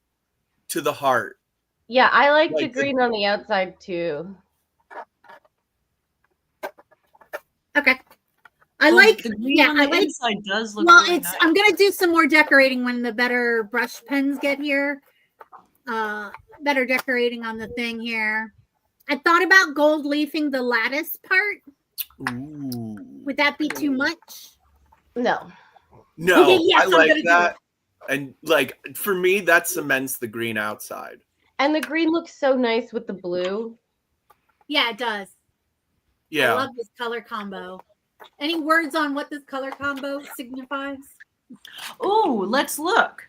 to the heart. Yeah, I like the Like the- green on the outside too. Okay. I Well, like the green yeah, on I the like inside does look well really it's nice. I'm gonna do some more decorating when the better brush pens get here. Better decorating on the thing here. I thought about gold leafing the lattice part. Ooh. Would that be too much? No. No, Okay, yes, I I'm like gonna do that. And like for me, that cements the green outside. And the green looks so nice with the blue. Yeah, it does. I Yeah. love this color combo. Any words on what this color combo signifies? Oh, let's look.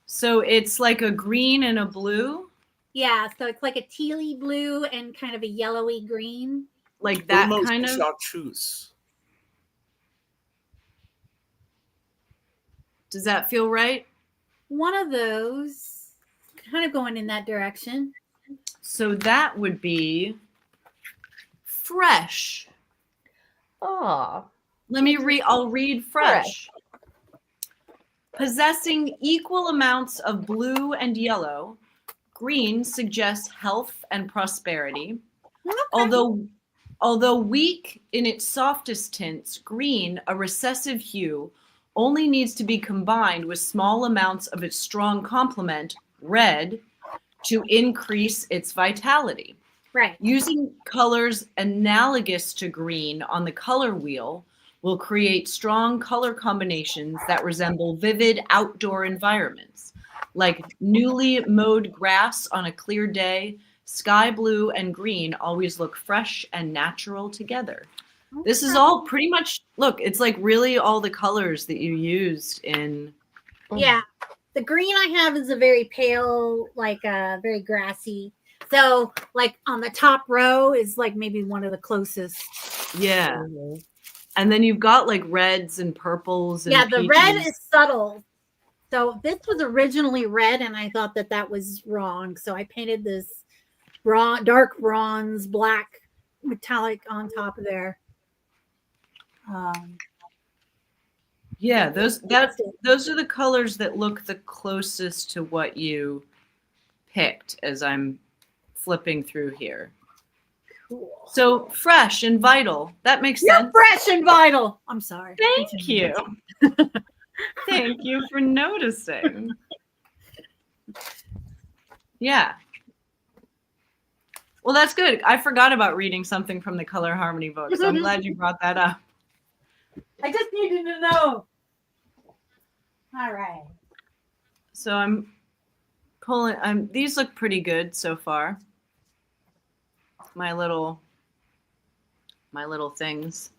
So it's like a green and a blue, Yeah, so it's like a tealy blue and kind of a yellowy green. like that Almost kind of. chartreuse. Does that feel right? One of those kind of going in that direction. So that would be fresh. Oh, Let me read. I'll read fresh. Possessing equal amounts of blue and yellow, green suggests health and prosperity. Okay. Although weak in its softest tints, green, a recessive hue, only needs to be combined with small amounts of its strong complement, red, to increase its vitality. Right. Using colors analogous to green on the color wheel will create strong color combinations that resemble vivid outdoor environments, like newly mowed grass on a clear day. Sky blue and green always look fresh and natural together. This is all pretty much, look, it's like really all the colors that you used in. Yeah. The green I have is a very pale, like very grassy. So like on the top row is like maybe one of the closest. Yeah. And then you've got like reds and purples. And Yeah, the red peaches. is subtle. So this was originally red and I thought that that was wrong. So I painted this dark bronze, black metallic on top of there. Yeah, those are the colors that look the closest to what you picked as I'm flipping through here. Cool. So fresh and vital. That makes You're sense. fresh and vital. I'm sorry. Thank Continue. you. Thank you for noticing. Yeah. Well, that's good. I forgot about reading something from the Color Harmony book, so I'm glad you brought that up. I just needed to know. All right. So I'm pulling. These look pretty good so far. My little things.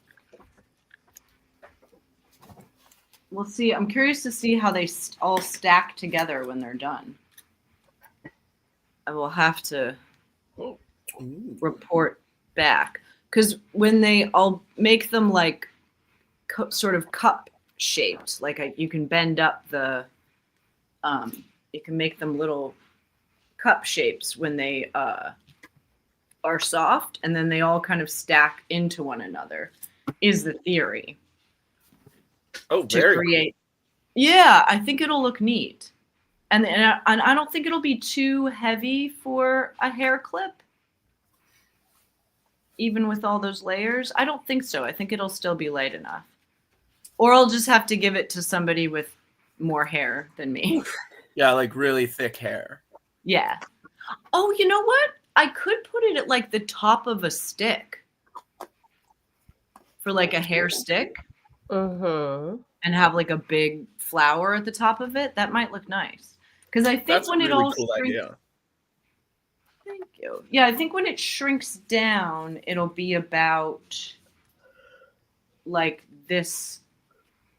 We'll see. I'm curious to see how they all stack together when they're done. I will have to report back because when I'll make them like sort of cup shaped, like you can bend up the, you can make them little cup shapes when they are soft, and then they all kind of stack into one another. Is the theory. Oh, To very create. Yeah, I think it'll look neat. And I don't think it'll be too heavy for a hair clip. Even with all those layers, I don't think so. I think it'll still be light enough. Or I'll just have to give it to somebody with more hair than me. Yeah, like really thick hair. Yeah. Oh, you know what? I could put it at like the top of a stick. For like a hair stick. Mm-hmm. And have like a big flower at the top of it. That might look nice. Because I think That's when a it really all cool shrinks, idea. thank you. Yeah, I think when it shrinks down, it'll be about like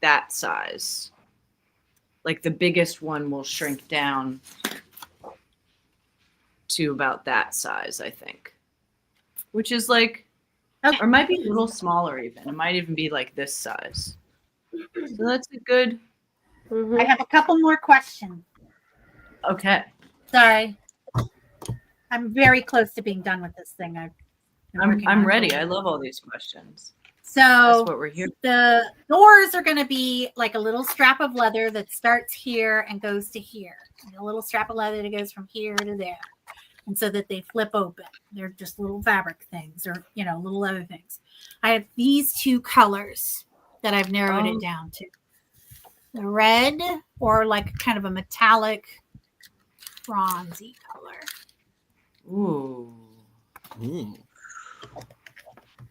that size. Like the biggest one will shrink down to about that size, I think. Which is like, Okay. or might be a little smaller even. It might even be like this size. So that's a good, Mm-hmm. I have a couple more questions. okay. Sorry. I'm very close to being done with this thing. I'm ready. I love all these questions. So That's what we're here. the doors are going to be like a little strap of leather that starts here and goes to here. And a little strap of leather that goes from here to there. And so that they flip open. They're just little fabric things or, little leather things. I have these two colors that I've narrowed it down to. The red or like kind of a metallic bronzy color. Ooh, Mm.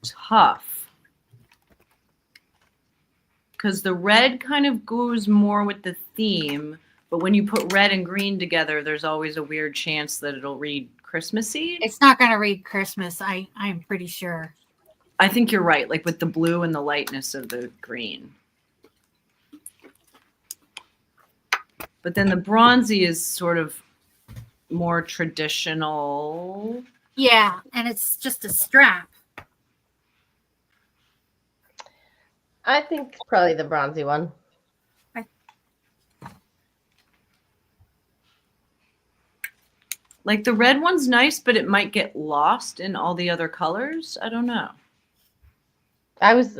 tough. because the red kind of goes more with the theme, but when you put red and green together, there's always a weird chance that it'll read Christmassy. It's not going to read Christmas. I'm pretty sure. I think you're right, like with the blue and the lightness of the green. But then the bronzy is sort of more traditional. Yeah, and it's just a strap. I think probably the bronzy one. Like the red one's nice, but it might get lost in all the other colors. I don't know. I was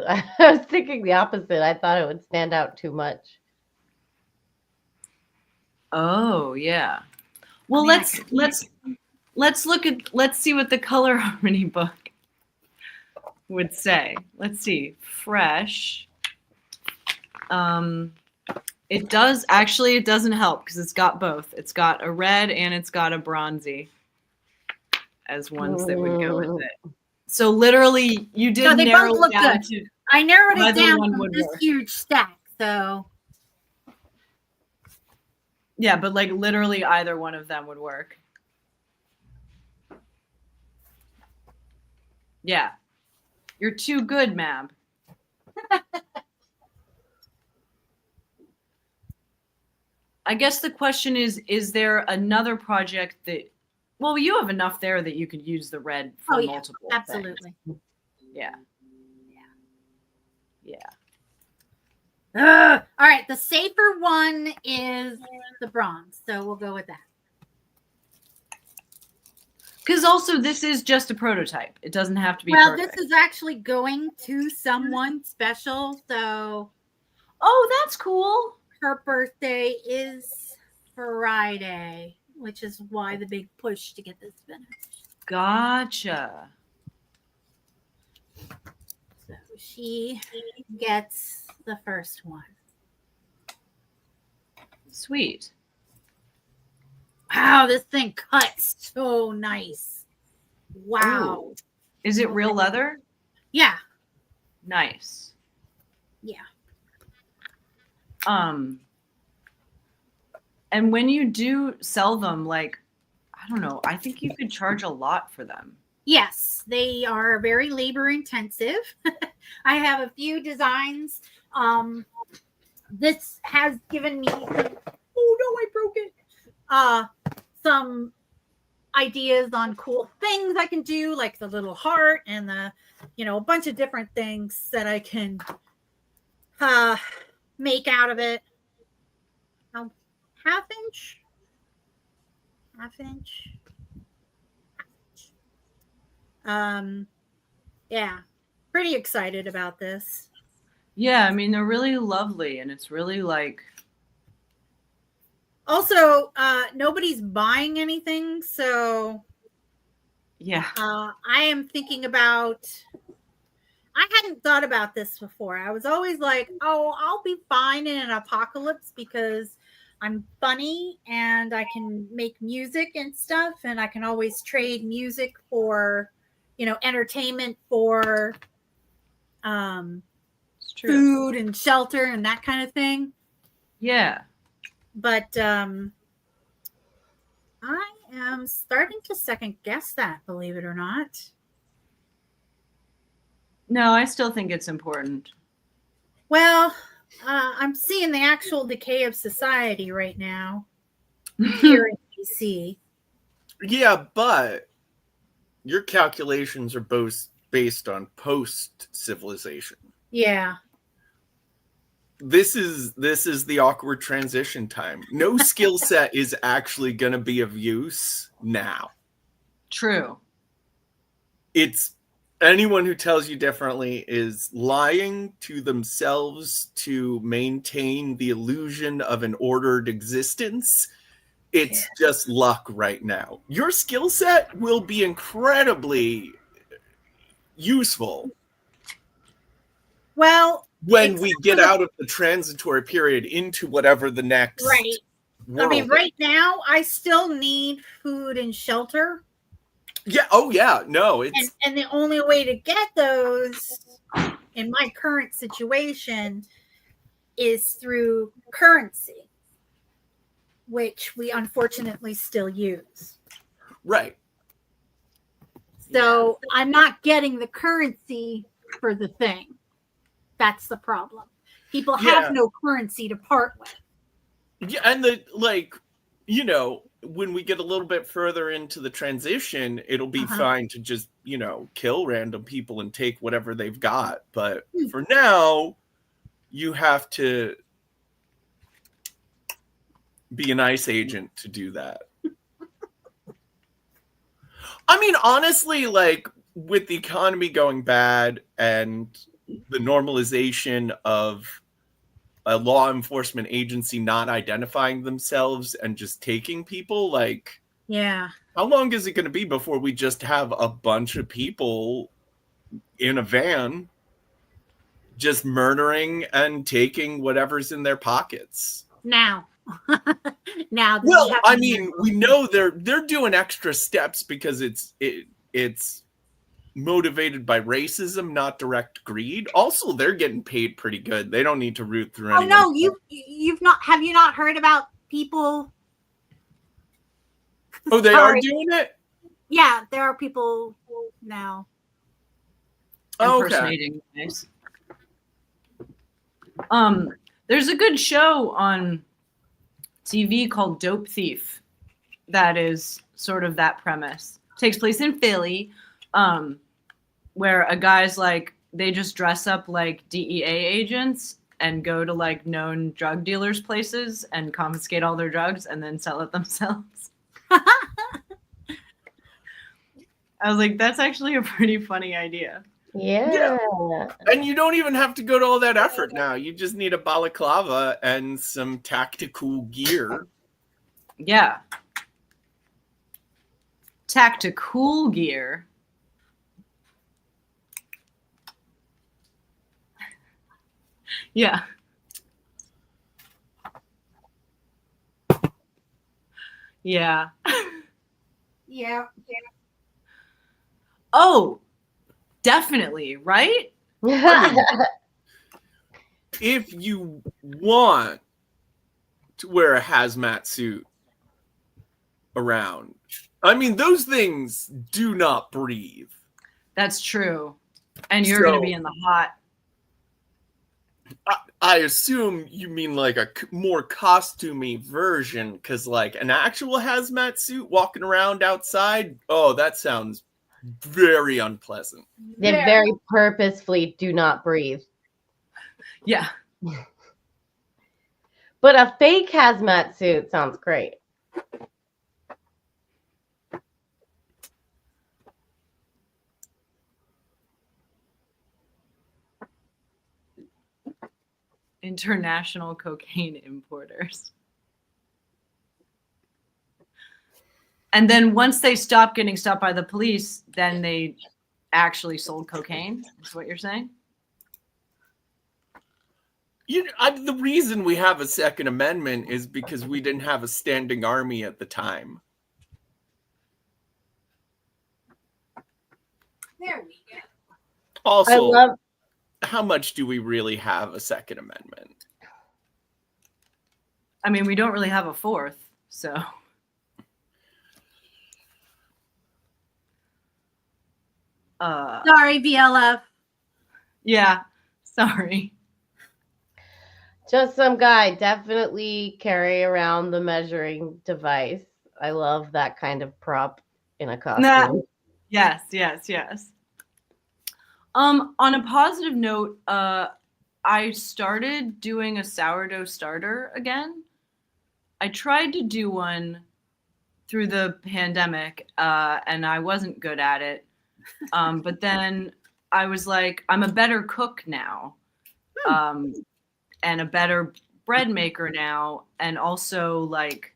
thinking the opposite. I thought it would stand out too much. Oh, yeah. Well, I mean, let's see what the color harmony book would say. Let's see. Fresh. It doesn't help because it's got both. It's got a red and it's got a bronzy as ones that would go with it. So literally you did So they narrow both it look down good. to I narrowed it Whether down one from would this work. huge stack. So yeah, but like literally either one of them would work. Yeah. You're too good, Mab. I guess the question is there another project that, well, you have enough there that you could use the red for Oh, yeah, multiple absolutely. things. Yeah. Yeah. Ugh. All right, the safer one is the bronze. So we'll go with that. Because also this is just a prototype. It doesn't have to be Well, perfect. this is actually going to someone special. So Oh, that's cool. her birthday is Friday, which is why the big push to get this finished. Gotcha. So she gets the first one. Sweet. Wow, this thing cuts so nice. Wow. Ooh. Is it real leather? Yeah. Nice. Yeah. And when you do sell them, like, I don't know, I think you could charge a lot for them. Yes, they are very labor intensive. I have a few designs. This has given me oh no, I broke it. Some ideas on cool things I can do, like the little heart and the, a bunch of different things that I can make out of it. Half inch. Yeah, pretty excited about this. Yeah, I mean, they're really lovely, and it's really like. Also, nobody's buying anything, so Yeah. I am thinking about. I hadn't thought about this before. I was always like, oh, I'll be fine in an apocalypse because I'm funny and I can make music and stuff, and I can always trade music for, entertainment for It's true. food and shelter and that kind of thing. Yeah. But I am starting to second guess that, believe it or not. No, I still think it's important. Well, I'm seeing the actual decay of society right now here in DC. Yeah, but your calculations are both based on post-civilization. Yeah. This is the awkward transition time. No skill set is actually going to be of use now. True. It's anyone who tells you differently is lying to themselves to maintain the illusion of an ordered existence. It's just luck right now. Your skill set will be incredibly useful Well, when we get out of the transitory period into whatever the next right. world I mean, is. right now, I still need food and shelter. Yeah. Oh, yeah. No, it's And the only way to get those in my current situation is through currency, which we unfortunately still use. Right. So I'm not getting the currency for the thing. That's the problem. People have Yeah. no currency to part with. Yeah, and the like, you know, when we get a little bit further into the transition, it'll be fine to just, you know, kill random people and take whatever they've got. But for now, you have to be an ICE agent to do that. I mean, honestly, like with the economy going bad and the normalization of a law enforcement agency not identifying themselves and just taking people, like, Yeah. how long is it going to be before we just have a bunch of people in a van just murdering and taking whatever's in their pockets? Now. Now. that Well, we have I to- mean, we know they're doing extra steps because it's motivated by racism, not direct greed. Also, they're getting paid pretty good. They don't need to root through Oh anyone. no, you've not have you not heard about people? Oh, they are Sorry. doing it? Yeah, there are people now. Oh, okay. Impersonating guys. There's a good show on TV called Dope Thief that is sort of that premise. Takes place in Philly, where a guy's like, they just dress up like DEA agents and go to like known drug dealers' places and confiscate all their drugs and then sell it themselves. I was like, that's actually a pretty funny idea. Yeah. And you don't even have to go to all that effort now. You just need a balaclava and some tactical gear. Yeah. Tactical gear. Yeah. Yeah. Yeah. Oh, definitely, right? If you want to wear a hazmat suit around, I mean, those things do not breathe. That's true. And you're going to So- be in the hot. I assume you mean like a more costumey version, because like an actual hazmat suit walking around outside, oh, that sounds very unpleasant. They very purposefully do not breathe. Yeah. But a fake hazmat suit sounds great. International cocaine importers. And then once they stop getting stopped by the police, then they actually sold cocaine, is what you're saying? The reason we have a Second Amendment is because we didn't have a standing army at the time. There we go. Also, I love how much do we really have a Second Amendment? I mean, we don't really have a fourth, so. Sorry, BLF. Yeah, sorry. just some guy. Definitely carry around the measuring device. I love that kind of prop in a costume. Yes, yes, yes. On a positive note, I started doing a sourdough starter again. I tried to do one through the pandemic, and I wasn't good at it. But then I was like, I'm a better cook now, and a better bread maker now, and also like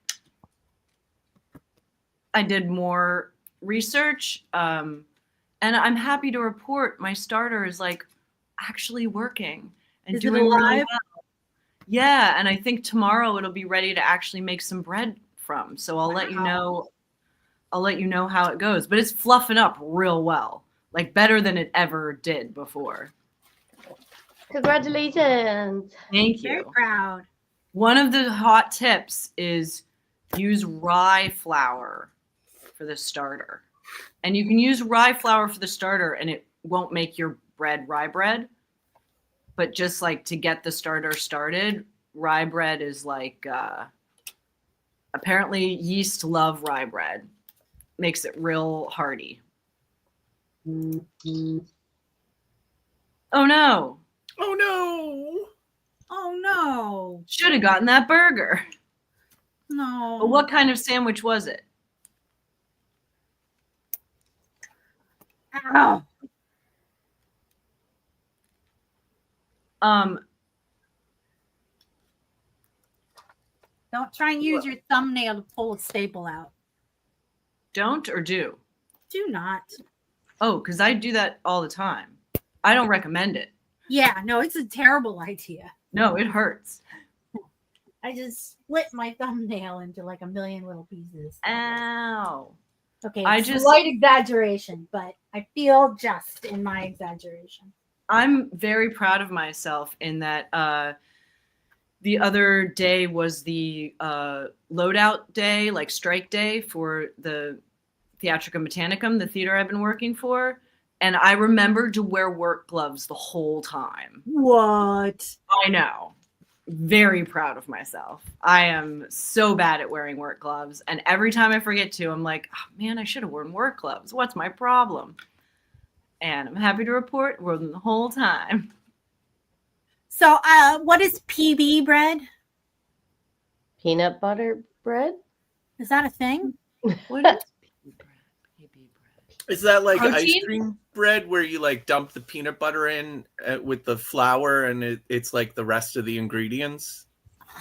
I did more research, and I'm happy to report my starter is like actually working and Is it doing really alive? well. Yeah, and I think tomorrow it'll be ready to actually make some bread from. So I'll let you know. I'll let you know how it goes. But it's fluffing up real well, like better than it ever did before. Congratulations. Thank Very you. proud. One of the hot tips is use rye flour for the starter. And you can use rye flour for the starter and it won't make your bread rye bread. But just like to get the starter started, rye bread is like apparently yeast love rye bread. Makes it real hearty. Oh no. Oh no! Oh no. Should have gotten that burger. No. But what kind of sandwich was it? Ow. Don't try and use your thumbnail to pull a staple out. Don't or do? Do not. Oh, because I do that all the time. I don't recommend it. Yeah, no, it's a terrible idea. No, it hurts. I just split my thumbnail into like a million little pieces. Ow. Okay, I it's just- slight exaggeration, but I feel just in my exaggeration. I'm very proud of myself in that the other day was the loadout day, like strike day for the Theatricum Mechanicum, the theater I've been working for. And I remembered to wear work gloves the whole time. What? I know. Very proud of myself. I am so bad at wearing work gloves. And every time I forget to, I'm like, oh, man, I should have worn work gloves. What's my problem? And I'm happy to report I wore them the whole time. So, what is PB bread? Peanut butter bread? Is that a thing? What is PB bread? Is that like ice Protein? cream bread where you like dump the peanut butter in with the flour and it's like the rest of the ingredients?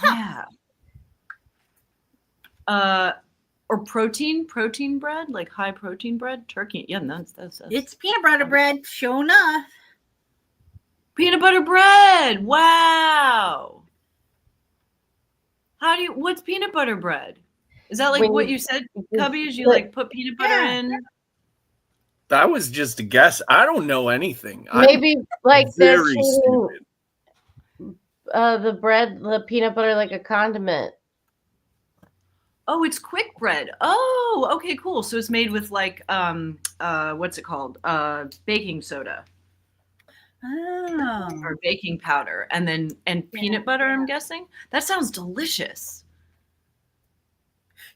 Yeah. Or protein bread, like high protein bread, turkey. Yeah, that's It's peanut butter bread, sure enough. peanut butter bread. Wow. What's peanut butter bread? Is that like When what you- you said, Cubby? Is you like put peanut butter Yeah. in? That was just a guess. I don't know anything. I'm Maybe like they're very treating stupid. the peanut butter like a condiment. Oh, it's quick bread. Oh, okay, cool. So it's made with like what's it called? Baking soda Oh. or baking powder and peanut butter, I'm guessing. That sounds delicious.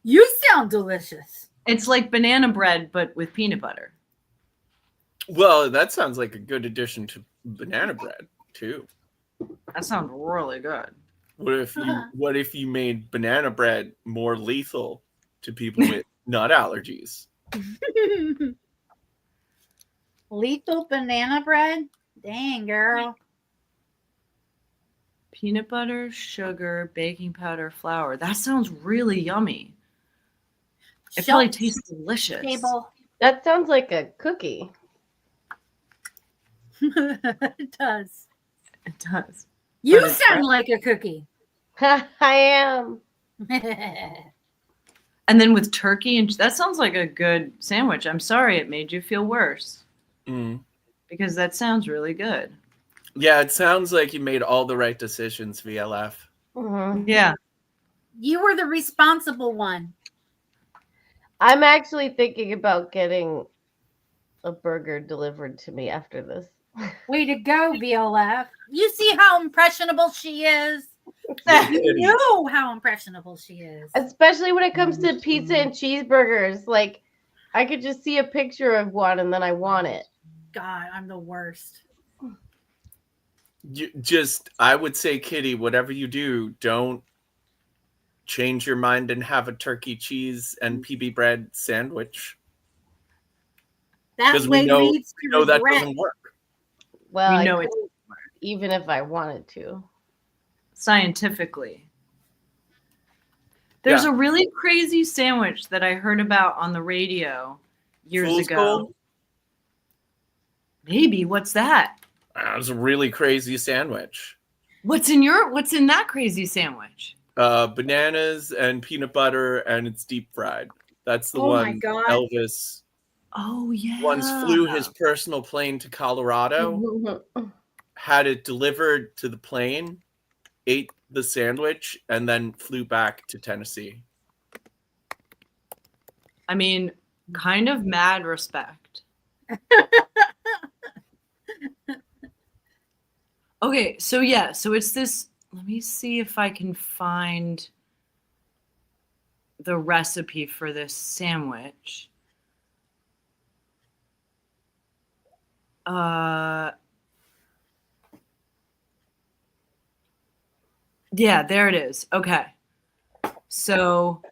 You sound delicious. It's like banana bread but with peanut butter. Well, that sounds like a good addition to banana bread too. That sounds really good. What if you made banana bread more lethal to people with nut allergies? Lethal banana bread? Dang, girl. Peanut butter, sugar, baking powder, flour. That sounds really yummy. It probably Shelf tastes delicious. Table. That sounds like a cookie. It does. It does. You But it's sound bread. like a cookie. I am. And then with turkey, and that sounds like a good sandwich. I'm sorry it made you feel worse Mm. because that sounds really good. Yeah, it sounds like you made all the right decisions, VLF. Mhm. Yeah. You were the responsible one. I'm actually thinking about getting a burger delivered to me after this. Way to go, VLF. You see how impressionable she is? Kitty. You know how impressionable she is. Especially when it comes to pizza and cheeseburgers. Like, I could just see a picture of one and then I want it. God, I'm the worst. I would say, Kitty, whatever you do, don't change your mind and have a turkey, cheese, and PB bread sandwich. That 'Cause we way know- leads to No, that regret. doesn't work. Well, We I know it couldn't, even if I wanted to. scientifically. There's Yeah. a really crazy sandwich that I heard about on the radio years Fool's ago. Gold? Maybe. What's that? That was a really crazy sandwich. What's in that crazy sandwich? Bananas and peanut butter, and it's deep fried. That's the Oh my one God. Elvis Oh yeah. once flew his personal plane to Colorado, had it delivered to the plane, ate the sandwich, and then flew back to Tennessee. I mean, kind of mad respect. Okay, so yeah, so it's this. Let me see if I can find the recipe for this sandwich. Yeah, there it is. Okay. So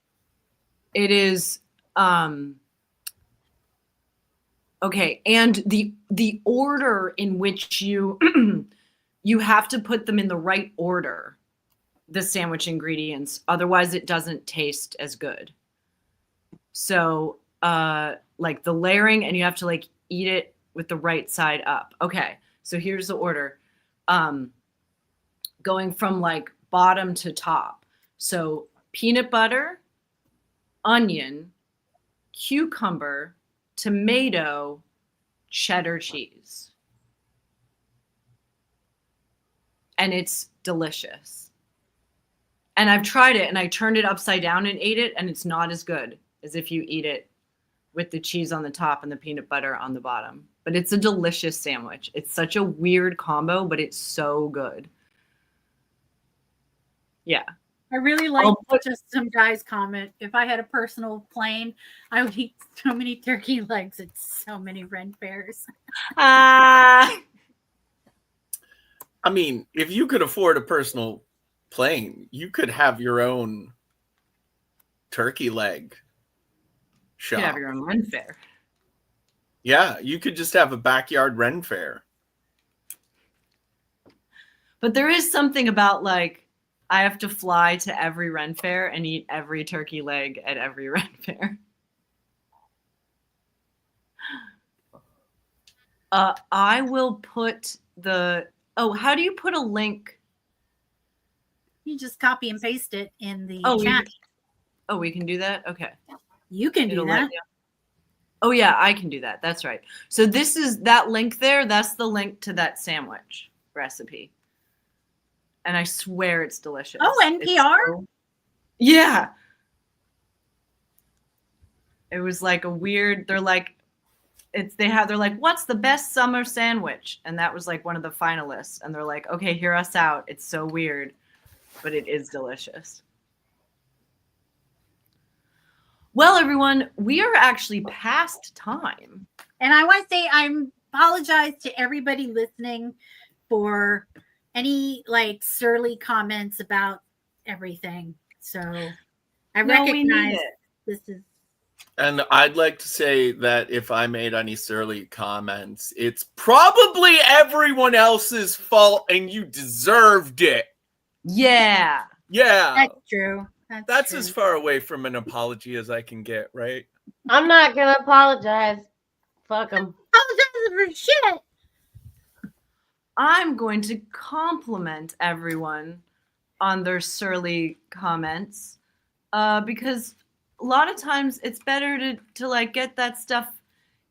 it is okay, and the order in which you you have to put them in the right order, the sandwich ingredients, otherwise it doesn't taste as good. So like the layering, and you have to like eat it with the right side up. Okay, so here's the order. Going from like bottom to top. So peanut butter, onion, cucumber, tomato, cheddar cheese. And it's delicious. And I've tried it, and I turned it upside down and ate it, and it's not as good as if you eat it with the cheese on the top and the peanut butter on the bottom. But it's a delicious sandwich. It's such a weird combo, but it's so good. Yeah. I really like I'll put- just some guy's comment. If I had a personal plane, I would eat so many turkey legs and so many Ren fairs. Ah. I mean, if you could afford a personal plane, you could have your own turkey leg You shop. have your own Ren fair. Yeah, you could just have a backyard Ren fair. But there is something about like I have to fly to every Ren fair and eat every turkey leg at every Ren fair. I will put the how do you put a link? You just copy and paste it in the Oh, chat. we can do that? Okay. You can do It'll let that. me- Oh yeah, I can do that. That's right. So this is that link there. That's the link to that sandwich recipe. And I swear it's delicious. Oh, NPR? Yeah. It was like a weird, they're like, they're like, what's the best summer sandwich? And that was like one of the finalists. And they're like, okay, hear us out. It's so weird, but it is delicious. Well, everyone, we are actually past time. And I want to say I apologize to everybody listening for any like surly comments about everything. So I No, we need recognize it. this is And I'd like to say that if I made any surly comments, it's probably everyone else's fault and you deserved it. Yeah. Yeah. that's true. That's true. as far away from an apology as I can get, right? I'm not gonna apologize. Fuck them. Apologize for shit. I'm going to compliment everyone on their surly comments because a lot of times it's better to like get that stuff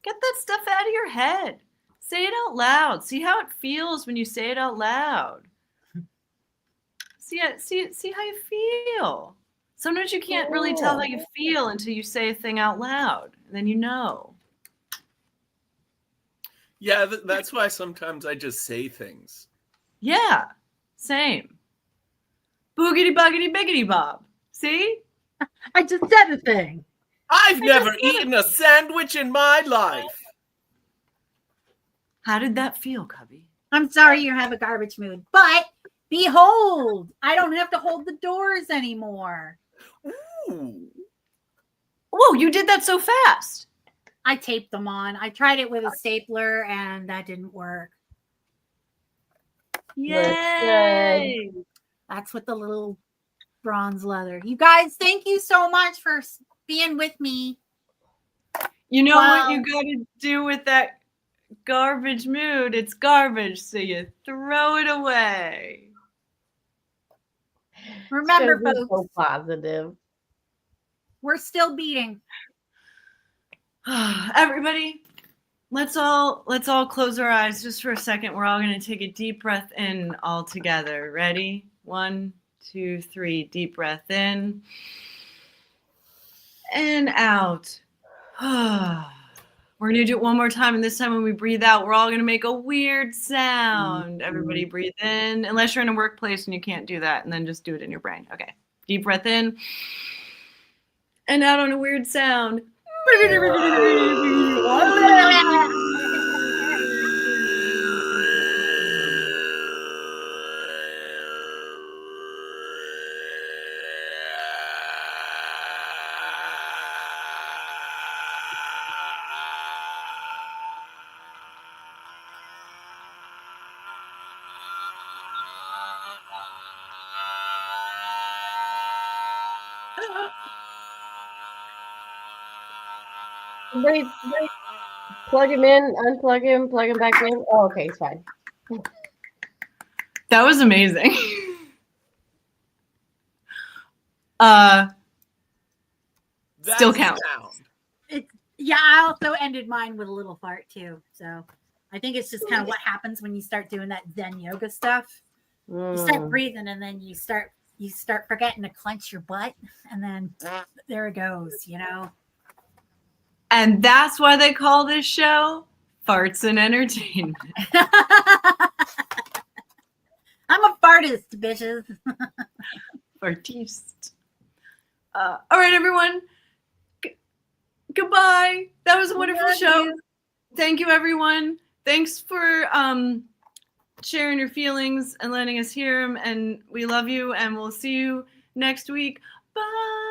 out of your head. Say it out loud. See how it feels when you say it out loud. See how you feel. Sometimes you can't really tell how you feel until you say a thing out loud, and then you know. Yeah, that's why sometimes I just say things. Yeah, same. Boogity boogity biggity bob. See? I just said a thing. I've never eaten a sandwich in my life. How did that feel, Cubby? I'm sorry you have a garbage mood, but behold, I don't have to hold the doors anymore. Ooh. Whoa, you did that so fast. I taped them on. I tried it with a stapler and that didn't work. Yay! That's with the little bronze leather. You guys, thank you so much for being with me. You know Wow. what you gotta do with that garbage mood? It's garbage, so you throw it away. Remember, Shows you're folks, so positive. we're still beating. Everybody, let's all close our eyes just for a second. We're all going to take a deep breath in all together. Ready? 1, 2, 3. Deep breath in and out. We're going to do it one more time, and this time when we breathe out, we're all going to make a weird sound. Everybody breathe in, unless you're in a workplace and you can't do that, and then just do it in your brain. Okay. Deep breath in and out on a weird sound. Wait, plug him in, unplug him, plug him back in. Oh, okay, it's fine. That was amazing. Still count. Yeah, I also ended mine with a little fart too. So I think it's just kind of what happens when you start doing that Zen yoga stuff. You start breathing, and then you start forgetting to clench your butt, and then there it goes, you know. And that's why they call this show Farts and Entertainment. I'm a fartist, bitches. Fartiste. All right, everyone. Goodbye. That was a wonderful show. Thank you, everyone. Thanks for sharing your feelings and letting us hear them. And we love you. And we'll see you next week. Bye.